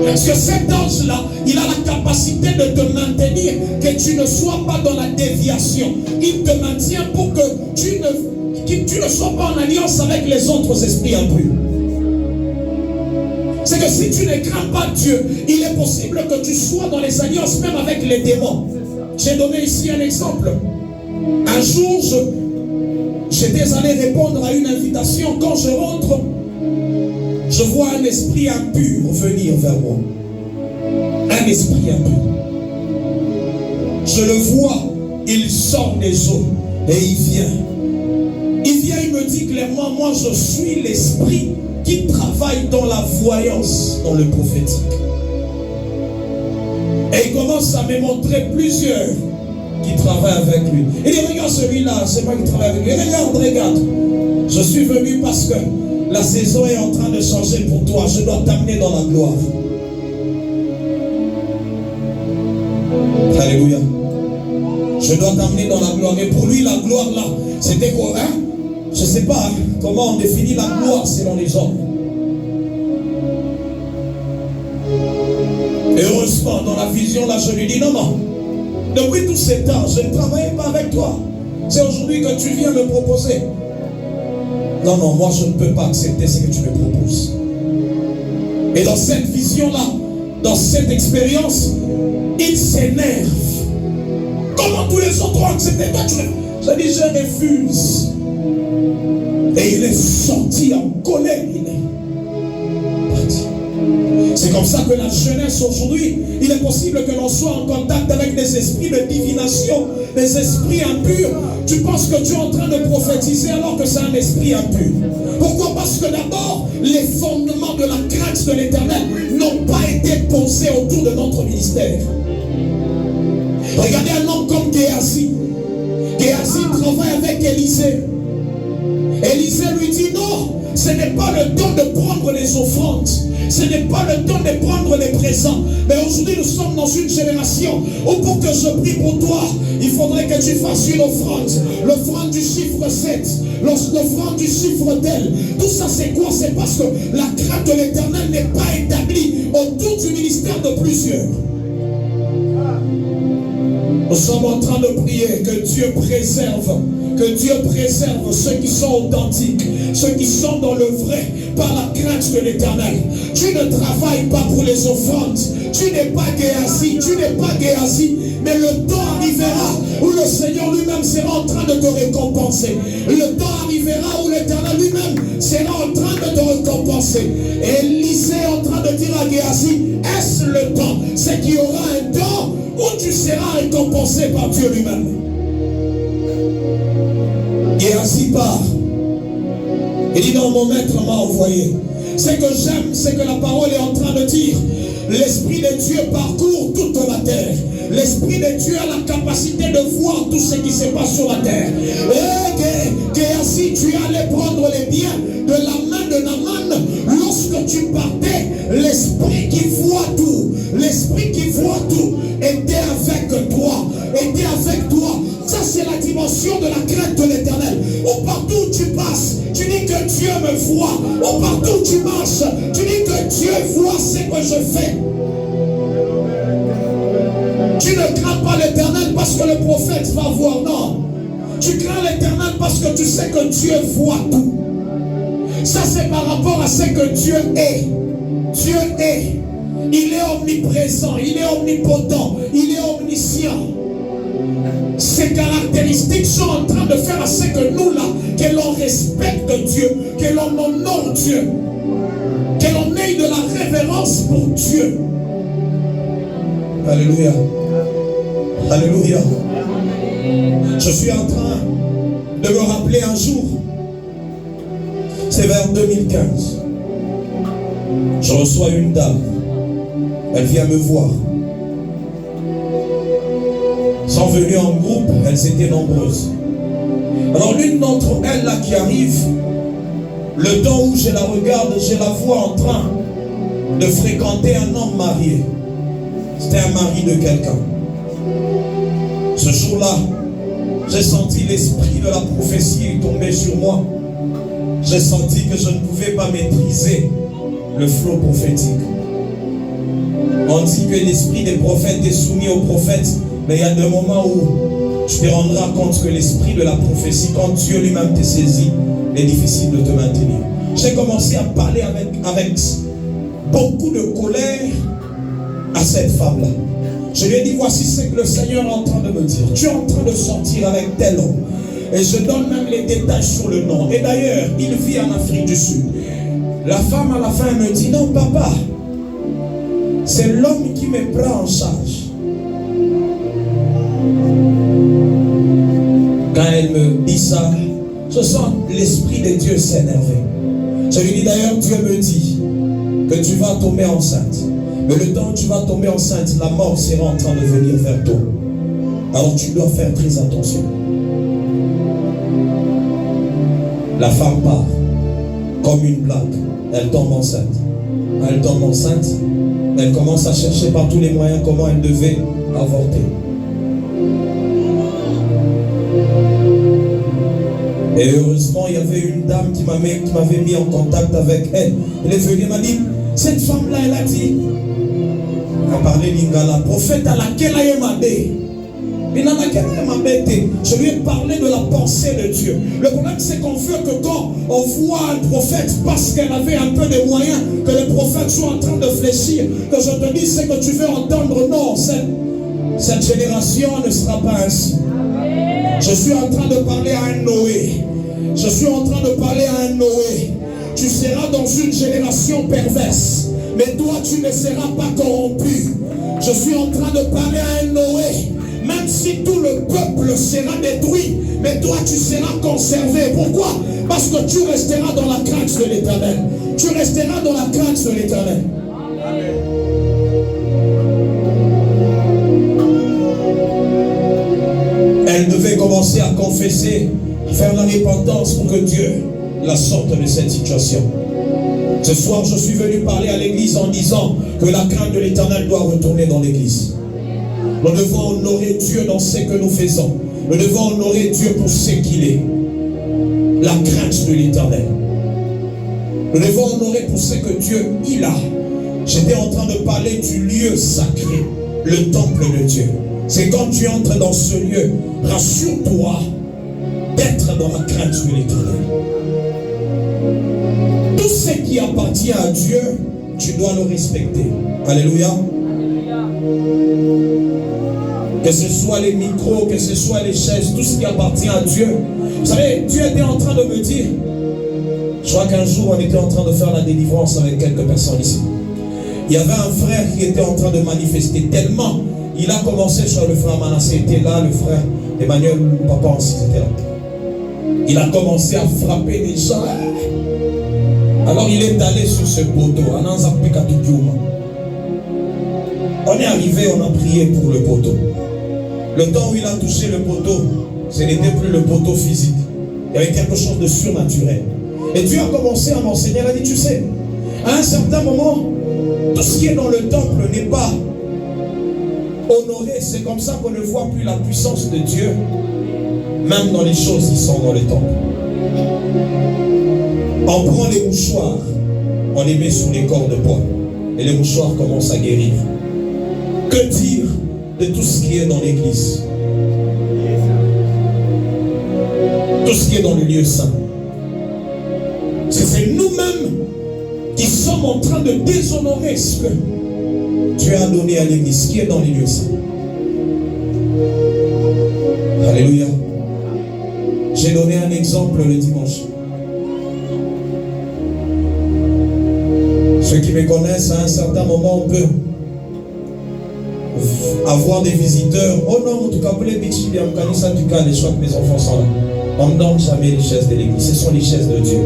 Parce que cet ange-là, il a la capacité de te maintenir, que tu ne sois pas dans la déviation. Il te maintient pour que tu ne sois pas en alliance avec les autres esprits impurs. C'est que si tu ne crains pas Dieu, il est possible que tu sois dans les alliances même avec les démons. J'ai donné ici un exemple. Un jour, j'étais allé répondre à une invitation. Quand je rentre, je vois un esprit impur venir vers moi. Un esprit impur. Je le vois, il sort des eaux et il vient. Il me dit clairement, moi je suis l'esprit qui travaille dans la voyance, dans le prophétique. Et il commence à me montrer plusieurs qui travaillent avec lui. Il dit, regarde celui-là, c'est moi qui travaille avec lui. Regarde. Je suis venu parce que la saison est en train de changer pour toi. Je dois t'amener dans la gloire. Alléluia. Je dois t'amener dans la gloire. Et pour lui, la gloire là, c'était quoi, hein? Je ne sais pas comment on définit la gloire selon les hommes. Et heureusement, dans la vision là, je lui dis, non. Depuis tous ces temps, je ne travaillais pas avec toi. C'est aujourd'hui que tu viens me proposer. Non, moi je ne peux pas accepter ce que tu me proposes. Et dans cette vision-là, dans cette expérience, il s'énerve. Comment tous les autres ont accepté? Je dis, je refuse. Et il est sorti en colère. Il est parti. C'est comme ça que la jeunesse aujourd'hui, il est possible que l'on soit en contact avec des esprits de divination, des esprits impurs. Tu penses que tu es en train de prophétiser alors que c'est un esprit impur. Pourquoi? Parce que d'abord, les fondements de la crainte de l'Éternel n'ont pas été posés autour de notre ministère. Regardez un homme comme Géasi. Géasi travaille avec Élisée. Élisée lui dit non, ce n'est pas le temps de prendre les offrandes. Ce n'est pas le temps de prendre les présents. Mais aujourd'hui, nous sommes dans une génération où pour que je prie pour toi, il faudrait que tu fasses une offrande. L'offrande du chiffre 7, l'offrande du chiffre tel. Tout ça, c'est quoi? C'est parce que la crainte de l'Éternel n'est pas établie autour du ministère de plusieurs. Nous sommes en train de prier que Dieu préserve. Que Dieu préserve ceux qui sont authentiques, ceux qui sont dans le vrai, par la crainte de l'Éternel. Tu ne travailles pas pour les offrandes. Tu n'es pas Géasi, mais le temps arrivera où le Seigneur lui-même sera en train de te récompenser. Le temps arrivera où l'Éternel lui-même sera en train de te récompenser. Et Élisée est en train de dire à Géasi, est-ce le temps? C'est qu'il y aura un temps où tu seras récompensé par Dieu lui-même. Géasi part. Il dit non, mon maître m'a envoyé. Ce que j'aime, c'est que la parole est en train de dire, l'Esprit de Dieu parcourt toute la terre. L'Esprit de Dieu a la capacité de voir tout ce qui se passe sur la terre. Et Géasi, tu allais prendre les biens de la main de Naaman. Lorsque tu partais, l'Esprit qui voit tout, était avec toi. Ça, c'est la dimension de la crainte de l'Éternel. Où partout où tu passes, tu dis que Dieu me voit. Où partout où tu marches, tu dis que Dieu voit ce que je fais. Tu ne crains pas l'Éternel parce que le prophète va voir. Non. Tu crains l'Éternel parce que tu sais que Dieu voit tout. Ça, c'est par rapport à ce que Dieu est. Dieu est. Il est omniprésent, il est omnipotent, il est omniscient. Ces caractéristiques sont en train de faire à ce que nous là, que l'on respecte Dieu, que l'on honore Dieu, que l'on ait de la révérence pour Dieu. Alléluia. Alléluia. Je suis en train de me rappeler un jour, c'est vers 2015. Je reçois une dame. Elle vient me voir. Sont venues en groupe, elles étaient nombreuses. Alors l'une d'entre elles là qui arrive, le temps où je la regarde, je la vois en train de fréquenter un homme marié. C'était un mari de quelqu'un. Ce jour-là, j'ai senti l'esprit de la prophétie tomber sur moi. J'ai senti que je ne pouvais pas maîtriser le flot prophétique. On dit que l'esprit des prophètes est soumis aux prophètes, mais il y a des moments où tu te rendras compte que l'esprit de la prophétie, quand Dieu lui-même te saisit, est difficile de te maintenir. J'ai commencé à parler avec beaucoup de colère à cette femme-là. Je lui ai dit, voici ce que le Seigneur est en train de me dire. Tu es en train de sortir avec tel homme. Et je donne même les détails sur le nom. Et d'ailleurs, il vit en Afrique du Sud. La femme à la fin me dit, non papa, c'est l'homme qui me prend en charge. Quand elle me dit ça, je sens l'esprit de Dieu s'énerver. Je lui dis d'ailleurs, Dieu me dit que tu vas tomber enceinte. Mais le temps où tu vas tomber enceinte, la mort sera en train de venir vers toi. Alors tu dois faire très attention. La femme part comme une blague. Elle tombe enceinte. Elle tombe enceinte. Elle commence à chercher par tous les moyens comment elle devait avorter. Et heureusement, il y avait une dame qui m'avait mis en contact avec elle. Elle est venue et m'a dit, cette femme-là, elle a dit, elle a parlé lingala, prophète à laquelle elle m'a dit. Je lui ai parlé de la pensée de Dieu. Le problème, c'est qu'on veut que quand on voit un prophète, parce qu'elle avait un peu de moyens, que le prophète soit en train de fléchir, que je te dise ce que tu veux entendre. Non, cette génération ne sera pas ainsi. Je suis en train de parler à un Noé. Je suis en train de parler à un Noé. Tu seras dans une génération perverse, mais toi, tu ne seras pas corrompu. Je suis en train de parler à un Noé. Même si tout le peuple sera détruit, mais toi tu seras conservé. Pourquoi? Parce que tu resteras dans la crainte de l'Éternel. Tu resteras dans la crainte de l'Éternel. Elle devait commencer à confesser, à faire la repentance pour que Dieu la sorte de cette situation. Ce soir, je suis venu parler à l'église en disant que la crainte de l'Éternel doit retourner dans l'église. Nous devons honorer Dieu dans ce que nous faisons. Nous devons honorer Dieu pour ce qu'il est. La crainte de l'Éternel. Nous devons honorer pour ce que Dieu il a. J'étais en train de parler du lieu sacré, le temple de Dieu. C'est quand tu entres dans ce lieu, rassure-toi d'être dans la crainte de l'Éternel. Tout ce qui appartient à Dieu, tu dois le respecter. Alléluia. Que ce soit les micros, que ce soit les chaises, tout ce qui appartient à Dieu. Vous savez, Dieu était en train de me dire, je crois qu'un jour on était en train de faire la délivrance avec quelques personnes ici. Il y avait un frère qui était en train de manifester tellement. Il a commencé sur le frère Manassé, était là, le frère Emmanuel, papa aussi était là. Il a commencé à frapper les gens. Alors il est allé sur ce poteau. On est arrivé, on a prié pour le poteau. Le temps où il a touché le poteau, ce n'était plus le poteau physique. Il y avait quelque chose de surnaturel. Et Dieu a commencé à m'enseigner. Il a dit, tu sais, à un certain moment, tout ce qui est dans le temple n'est pas honoré. C'est comme ça qu'on ne voit plus la puissance de Dieu, même dans les choses qui sont dans le temple. On prend les mouchoirs, on les met sous les corps de poing, et les mouchoirs commencent à guérir. Que dire de tout ce qui est dans l'église? Tout ce qui est dans le lieu saint. C'est nous-mêmes qui sommes en train de déshonorer ce que Dieu a donné à l'église, qui est dans les lieux saints. Alléluia. J'ai donné un exemple le dimanche. Ceux qui me connaissent, à un certain moment, on peut avoir des visiteurs. Oh non, en tout cas, pour les bitches, bien, en tout cas, les choix que mes enfants sont là. On ne donne jamais les chaises de l'église. Ce sont les chaises de Dieu.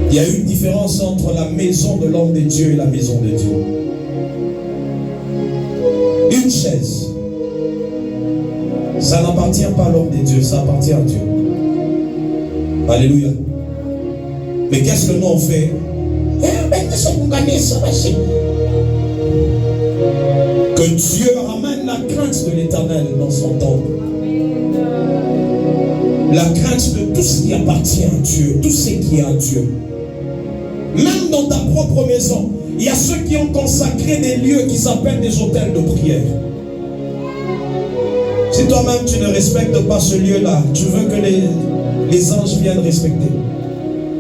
Il y a une différence entre la maison de l'homme de Dieu et la maison de Dieu. Une chaise, ça n'appartient pas à l'homme de Dieu, ça appartient à Dieu. Alléluia. Mais qu'est-ce que nous on fait? Que Dieu ramène la crainte de l'Éternel dans son temple. La crainte de tout ce qui appartient à Dieu, tout ce qui est à Dieu. Même dans ta propre maison, il y a ceux qui ont consacré des lieux qui s'appellent des hôtels de prière. Si toi-même tu ne respectes pas ce lieu-là, tu veux que les anges viennent respecter.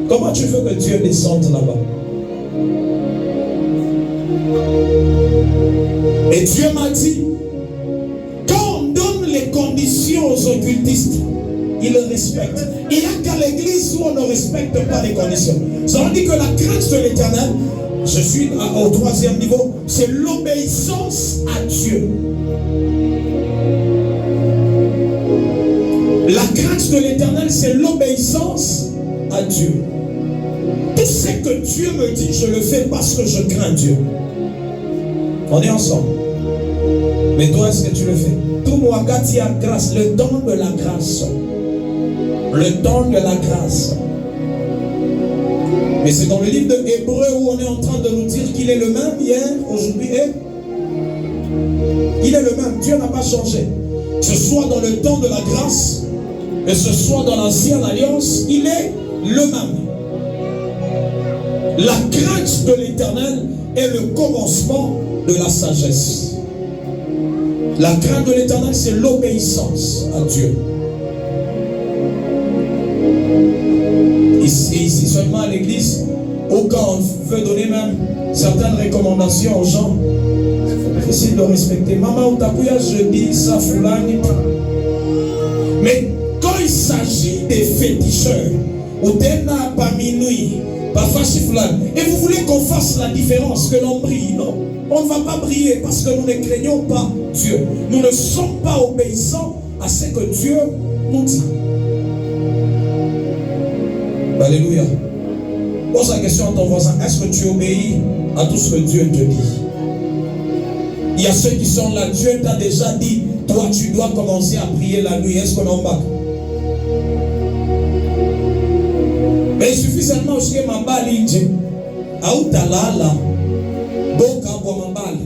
Comment tu veux que Dieu descende là-bas? Et Dieu m'a dit, quand on donne les conditions aux occultistes, ils le respectent. Il n'y a qu'à l'église où on ne respecte pas les conditions. Ça veut dire que la crainte de l'Éternel, je suis au 3e niveau, c'est l'obéissance à Dieu. La crainte de l'Éternel, c'est l'obéissance à Dieu. Tout ce que Dieu me dit, je le fais parce que je crains Dieu. On est ensemble. Mais toi, est-ce que tu le fais? Tout moi, quand il y a grâce, le don de la grâce. Le don de la grâce. Mais c'est dans le livre de Hébreux où on est en train de nous dire qu'il est le même hier, aujourd'hui et il est le même. Dieu n'a pas changé. Que ce soit dans le temps de la grâce, que ce soit dans l'ancienne alliance, il est le même. La crainte de l'Éternel est le commencement de la sagesse. La crainte de l'Éternel, c'est l'obéissance à Dieu. Ici seulement à l'église, ou quand on veut donner même certaines recommandations aux gens, essayer de le respecter. Maman, ou tapuya, je dis ça, foulani. Mais quand il s'agit des féticheurs, ou d'ena pas minuit, parfois foulani, et vous voulez qu'on fasse la différence, que l'on brille, non? On ne va pas briller parce que nous ne craignons pas Dieu. Nous ne sommes pas obéissants à ce que Dieu nous dit. Alléluia. Pose la question à ton voisin. Est-ce que tu obéis à tout ce que Dieu te dit? Il y a ceux qui sont là. Dieu t'a déjà dit, toi tu dois commencer à prier la nuit. Est-ce qu'on en bat? Mais il suffit seulement que ma balle inje. Aoutalala. Boka boa mambala.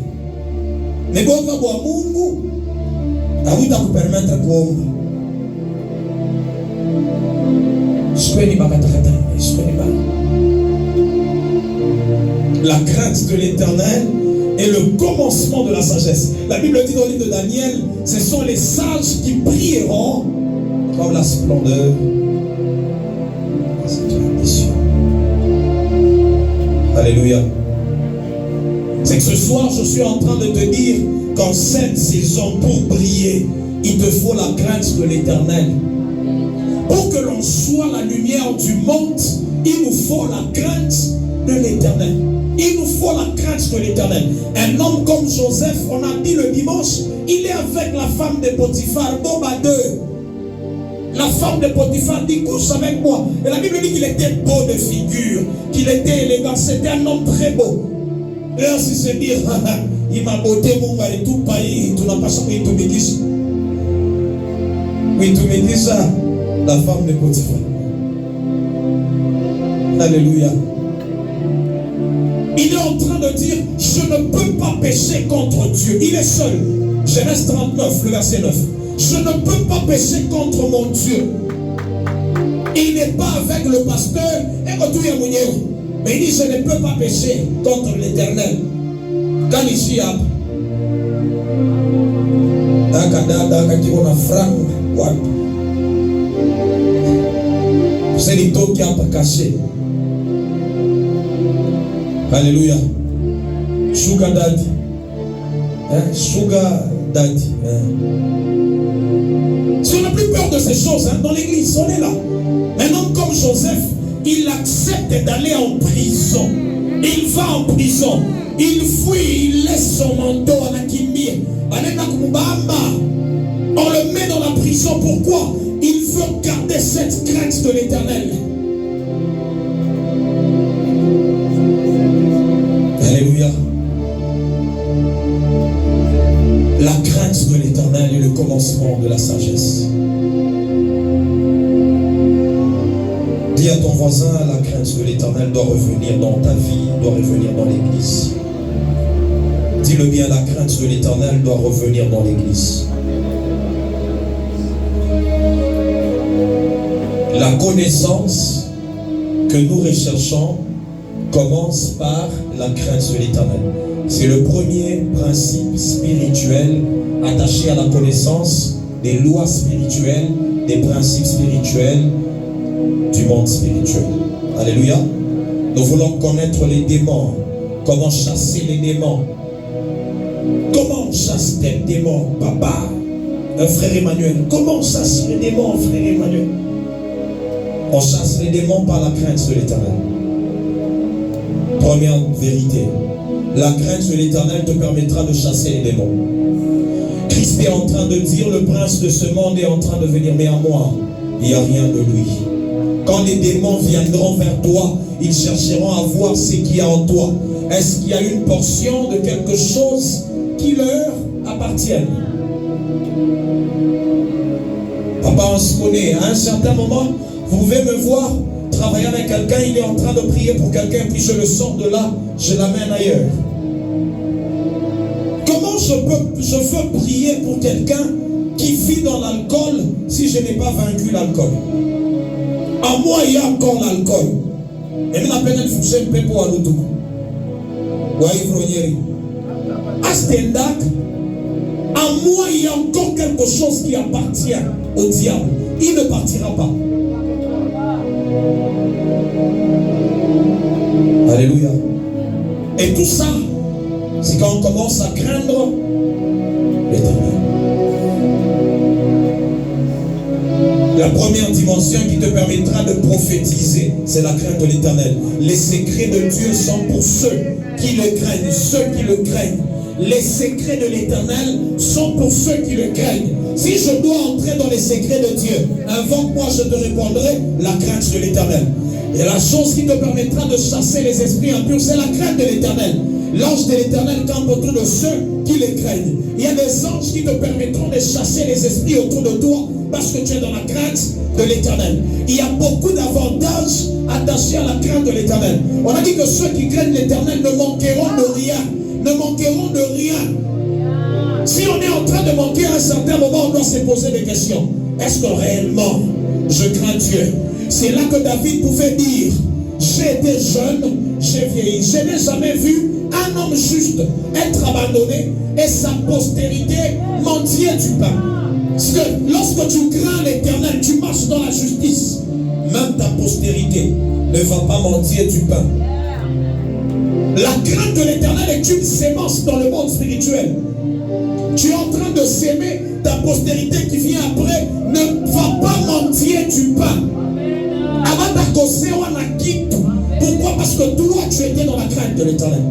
Mais boka boa mungu. Aouta vous permettre kuomba. La crainte de l'Éternel est le commencement de la sagesse. La Bible dit dans le livre de Daniel, ce sont les sages qui prieront comme la splendeur. C'est une mission. Alléluia. C'est que ce soir, je suis en train de te dire qu'en cette saison, pour briller, il te faut la crainte de l'Éternel. Pour que l'on soit la lumière du monde, il nous faut la crainte de l'Éternel. Il nous faut la crainte de l'Éternel. Un homme comme Joseph, on a dit le dimanche, il est avec la femme de Potiphar, Boba 2. La femme de Potiphar dit, couche avec moi. Et la Bible dit qu'il était beau de figure, qu'il était élégant, c'était un homme très beau. Et ainsi se dire, il m'a beauté mon mari, tout pays, tout n'a pas changé, tout me dit. Oui, tout me dit ça. La femme de Potiphar. Alléluia. Il est en train de dire, je ne peux pas pécher contre Dieu. Il est seul. Genèse 39, le verset 9. Je ne peux pas pécher contre mon Dieu. Il n'est pas avec le pasteur. Mais il dit, je ne peux pas pécher contre l'Éternel. Quand il dit, c'est les taux qui ont pas caché. Alléluia. Sugar daddy. Sugar daddy. Si on n'a plus peur de ces choses, dans l'église, on est là. Un homme comme Joseph, il accepte d'aller en prison. Il va en prison. Il fuit, il laisse son manteau à la Kimbi. On le met dans la prison. Pourquoi? Il veut garder cette crainte de l'Éternel. Alléluia. La crainte de l'Éternel est le commencement de la sagesse. Dis à ton voisin, la crainte de l'Éternel doit revenir dans ta vie, doit revenir dans l'église. Dis-le bien, la crainte de l'Éternel doit revenir dans l'église. La connaissance que nous recherchons commence par la crainte de l'Éternel. C'est le premier principe spirituel attaché à la connaissance des lois spirituelles, des principes spirituels du monde spirituel. Alléluia. Nous voulons connaître les démons. Comment chasser les démons. Comment on chasse des démons, papa? Frère Emmanuel. Comment on chasse les démons, frère Emmanuel? On chasse les démons par la crainte de l'Éternel. Première vérité. La crainte de l'Éternel te permettra de chasser les démons. Christ est en train de dire, le prince de ce monde est en train de venir, mais à moi, il n'y a rien de lui. Quand les démons viendront vers toi, ils chercheront à voir ce qu'il y a en toi. Est-ce qu'il y a une portion de quelque chose qui leur appartienne? Papa, on se connaît. À un certain moment, vous pouvez me voir travailler avec quelqu'un, il est en train de prier pour quelqu'un, puis je le sors de là, je l'amène ailleurs. Comment je veux prier pour quelqu'un qui vit dans l'alcool si je n'ai pas vaincu l'alcool? À moi, il y a encore l'alcool. Et la peine de fonctionner un peu pour l'autre. Oui, Vronieri. Astendak, en moi il y a encore quelque chose qui appartient au diable. Il ne partira pas. Alléluia. Et tout ça, c'est quand on commence à craindre l'Éternel. La première dimension qui te permettra de prophétiser, c'est la crainte de l'Éternel. Les secrets de Dieu sont pour ceux qui le craignent, ceux qui le craignent. Les secrets de l'Éternel sont pour ceux qui le craignent. Si je dois entrer dans les secrets de Dieu, invoque-moi, je te répondrai, la crainte de l'Éternel. Et la chose qui te permettra de chasser les esprits impurs, c'est la crainte de l'Éternel. L'ange de l'Éternel campe autour de ceux qui les craignent. Il y a des anges qui te permettront de chasser les esprits autour de toi parce que tu es dans la crainte de l'Éternel. Il y a beaucoup d'avantages attachés à la crainte de l'Éternel. On a dit que ceux qui craignent l'Éternel ne manqueront de rien. Ne manqueront de rien. Si on est en train de manquer à un certain moment, on doit se poser des questions. Est-ce que réellement je crains Dieu? C'est là que David pouvait dire, j'ai été jeune, j'ai vieilli. Je n'ai jamais vu un homme juste être abandonné et sa postérité mendier du pain. Parce que lorsque tu crains l'Éternel, tu marches dans la justice. Même ta postérité ne va pas mendier du pain. La crainte de l'Éternel est une sémence dans le monde spirituel. Tu es en train de s'aimer, ta postérité qui vient après ne va pas mendier du pain. Pourquoi? Parce que toi, tu étais dans la crainte de l'Éternel.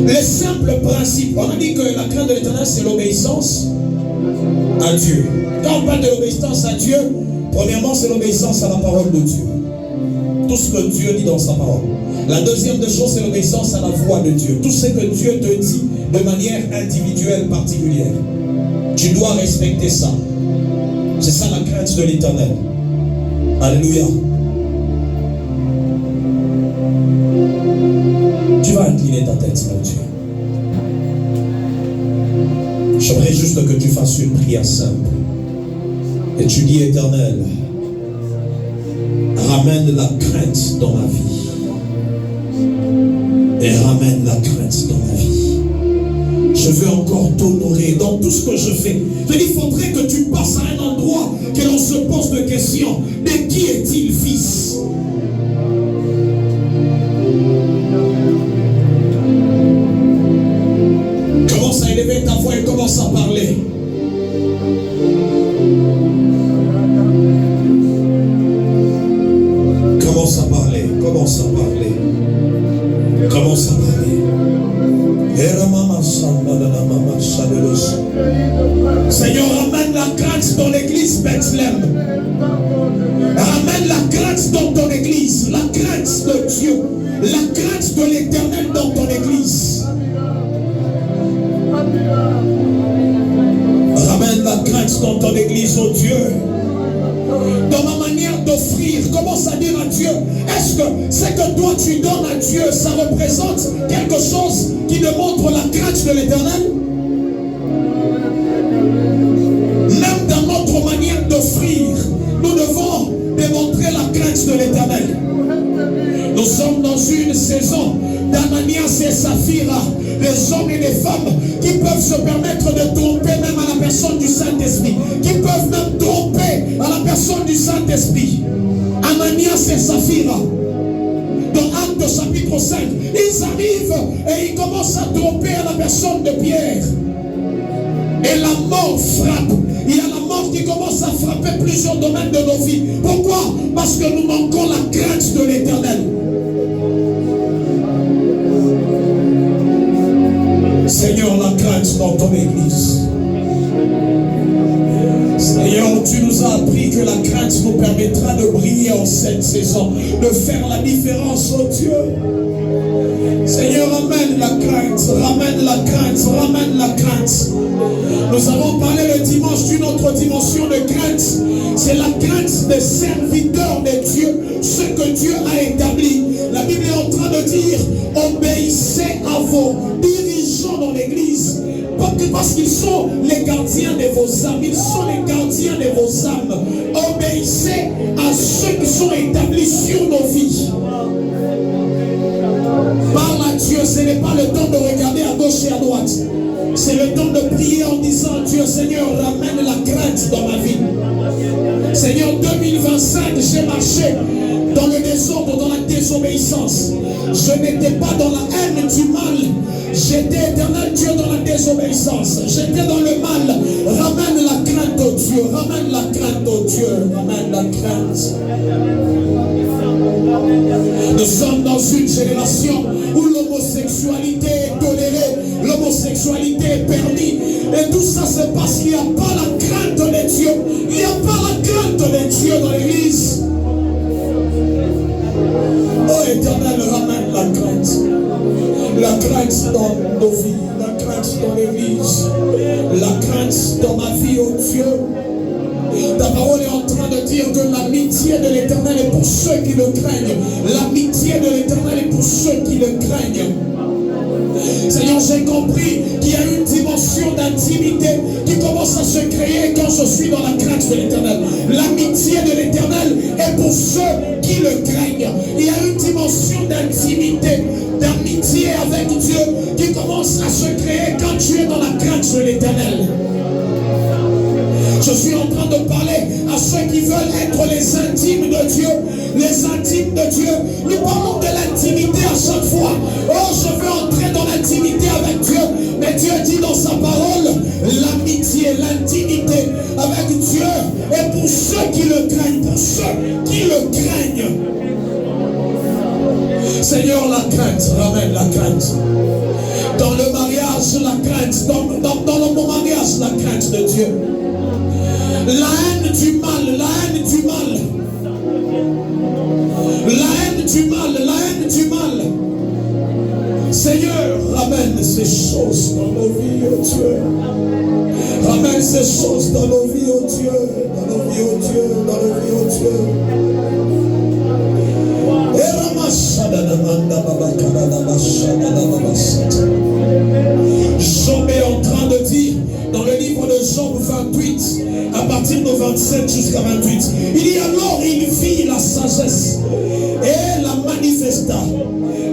Les simples principes. On a dit que la crainte de l'Éternel, c'est l'obéissance à Dieu. Quand on parle de l'obéissance à Dieu, premièrement, c'est l'obéissance à la parole de Dieu. Tout ce que Dieu dit dans sa parole. La deuxième des choses, c'est l'obéissance à la voix de Dieu. Tout ce que Dieu te dit de manière individuelle, particulière. Tu dois respecter ça. C'est ça la crainte de l'Éternel. Alléluia. Tu vas incliner ta tête, mon Dieu. J'aimerais juste que tu fasses une prière simple. Et tu dis, Éternel, ramène la crainte dans ma vie. Et ramène la crainte dans ma vie. Je veux encore t'honorer dans tout ce que je fais. Il faudrait que tu passes à un endroit que l'on se pose de questions. De qui est-il fils? Commence à élever ta voix et commence à parler. Commence à parler. Commence à parler. Commence à parler. Seigneur, ramène la crainte dans l'église Bethléem. Ramène la crainte dans ton église. La crainte de Dieu. La crainte de l'Éternel dans ton église. Ramène la crainte dans ton église, oh Dieu. Dans ma manière d'offrir, commence à dire à Dieu, est-ce que ce que toi tu donnes à Dieu, ça représente quelque chose qui démontre la crainte de l'Éternel? Même dans notre manière d'offrir, nous devons démontrer la crainte de l'Éternel. Nous sommes dans une saison d'Ananias et Saphira, des hommes et des femmes qui peuvent se permettre de tromper même à la personne du Saint-Esprit, qui peuvent même tromper à la personne du Saint-Esprit. Ananias et Saphira, dans Actes chapitre 5, ils arrivent et ils commencent à tromper à la personne de Pierre. Et la mort frappe. Il y a la mort qui commence à frapper plusieurs domaines de nos vies. Pourquoi? Parce que nous manquons la crainte de l'Éternel. Seigneur, la crainte dans ton église. Seigneur, tu nous as appris que la crainte nous permettra de briller en cette saison, de faire la différence, oh Dieu. Seigneur, ramène la crainte, ramène la crainte, ramène la crainte. Nous avons parlé le dimanche d'une autre dimension de crainte. C'est la crainte des serviteurs de Dieu, ce que Dieu a établi. La Bible est en train de dire, obéissez à vos dirigeants dans l'église. Parce qu'ils sont les gardiens de vos âmes. Ils sont les gardiens de vos âmes. Obéissez à ceux qui sont établis sur nos vies. Parle à Dieu ce n'est pas le temps de regarder à gauche et à droite. C'est le temps de prier en disant, Dieu Seigneur, ramène la crainte dans ma vie. Seigneur, 2025, j'ai marché dans le désordre, dans la désobéissance. Je n'étais pas dans la haine du mal. J'étais, éternel Dieu, dans la désobéissance. J'étais dans le mal. Ramène la crainte au Dieu. Ramène la crainte au Dieu. Ramène la crainte. Nous sommes dans une génération où l'homosexualité est tolérée, l'homosexualité est permise. Et tout ça se passe. Il n'y a pas la crainte de Dieu. Il n'y a pas la crainte de Dieu dans l'église. Oh Éternel, ramène la crainte. La crainte dans nos vies, la crainte dans l'église, la crainte dans ma vie, oh Dieu. Ta parole est en train de dire que l'amitié de l'Éternel est pour ceux qui le craignent. L'amitié de l'Éternel est pour ceux qui le craignent. Seigneur, j'ai compris qu'il y a une dimension d'intimité qui commence à se créer quand je suis dans la crainte de l'Éternel. L'amitié de l'Éternel est pour ceux qui le craignent. Il y a une dimension d'intimité, d'amitié avec Dieu qui commence à se créer quand tu es dans la crainte de l'Éternel. Je suis en train de parler à ceux qui veulent être les intimes de Dieu. Les intimes de Dieu. Nous parlons de l'intimité à chaque fois. Oh, je veux entrer dans l'intimité avec Dieu. Mais Dieu dit dans sa parole, l'amitié, l'intimité avec Dieu est pour ceux qui le craignent. Pour ceux qui le craignent. Seigneur, la crainte, ramène la crainte. Dans le mariage, la crainte. Dans le bon mariage, la crainte de Dieu. La haine du mal, la haine du mal. La haine du mal, la haine du mal. Seigneur, ramène ces choses dans nos vies, oh Dieu. Ramène ces choses dans nos vies, oh Dieu. Dans nos vies, oh Dieu. Dans nos vies, oh Dieu. Job est en train de dire dans le livre de Job 28, à partir de 27 jusqu'à 28, il dit alors il vit la sagesse et la manifesta.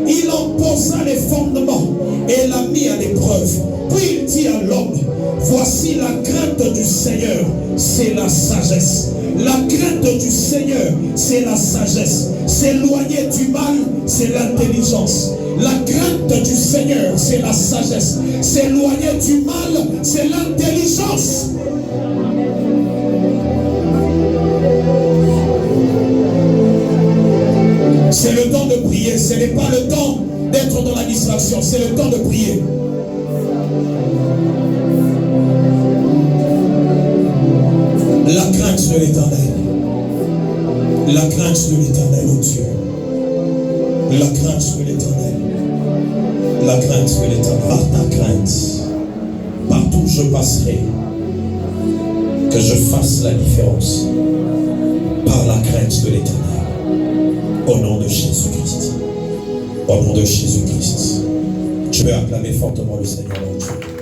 Il en posa les fondements et l'a mis à l'épreuve. Puis il dit à l'homme, voici la crainte du Seigneur, c'est la sagesse. La crainte du Seigneur, c'est la sagesse. S'éloigner du mal, c'est l'intelligence. La crainte du Seigneur, c'est la sagesse. S'éloigner du mal, c'est l'intelligence. C'est le temps de prier. Ce n'est pas le temps d'être dans la distraction. C'est le temps de prier. La crainte de l'Éternel. La crainte de l'Éternel, oh Dieu. La crainte de l'Éternel. La crainte de l'Éternel. Par ta crainte, partout où je passerai, que je fasse la différence. Par la crainte de l'Éternel. Au nom de Jésus-Christ. Au nom de Jésus-Christ. Je vais acclamer fortement le Seigneur, mon Dieu.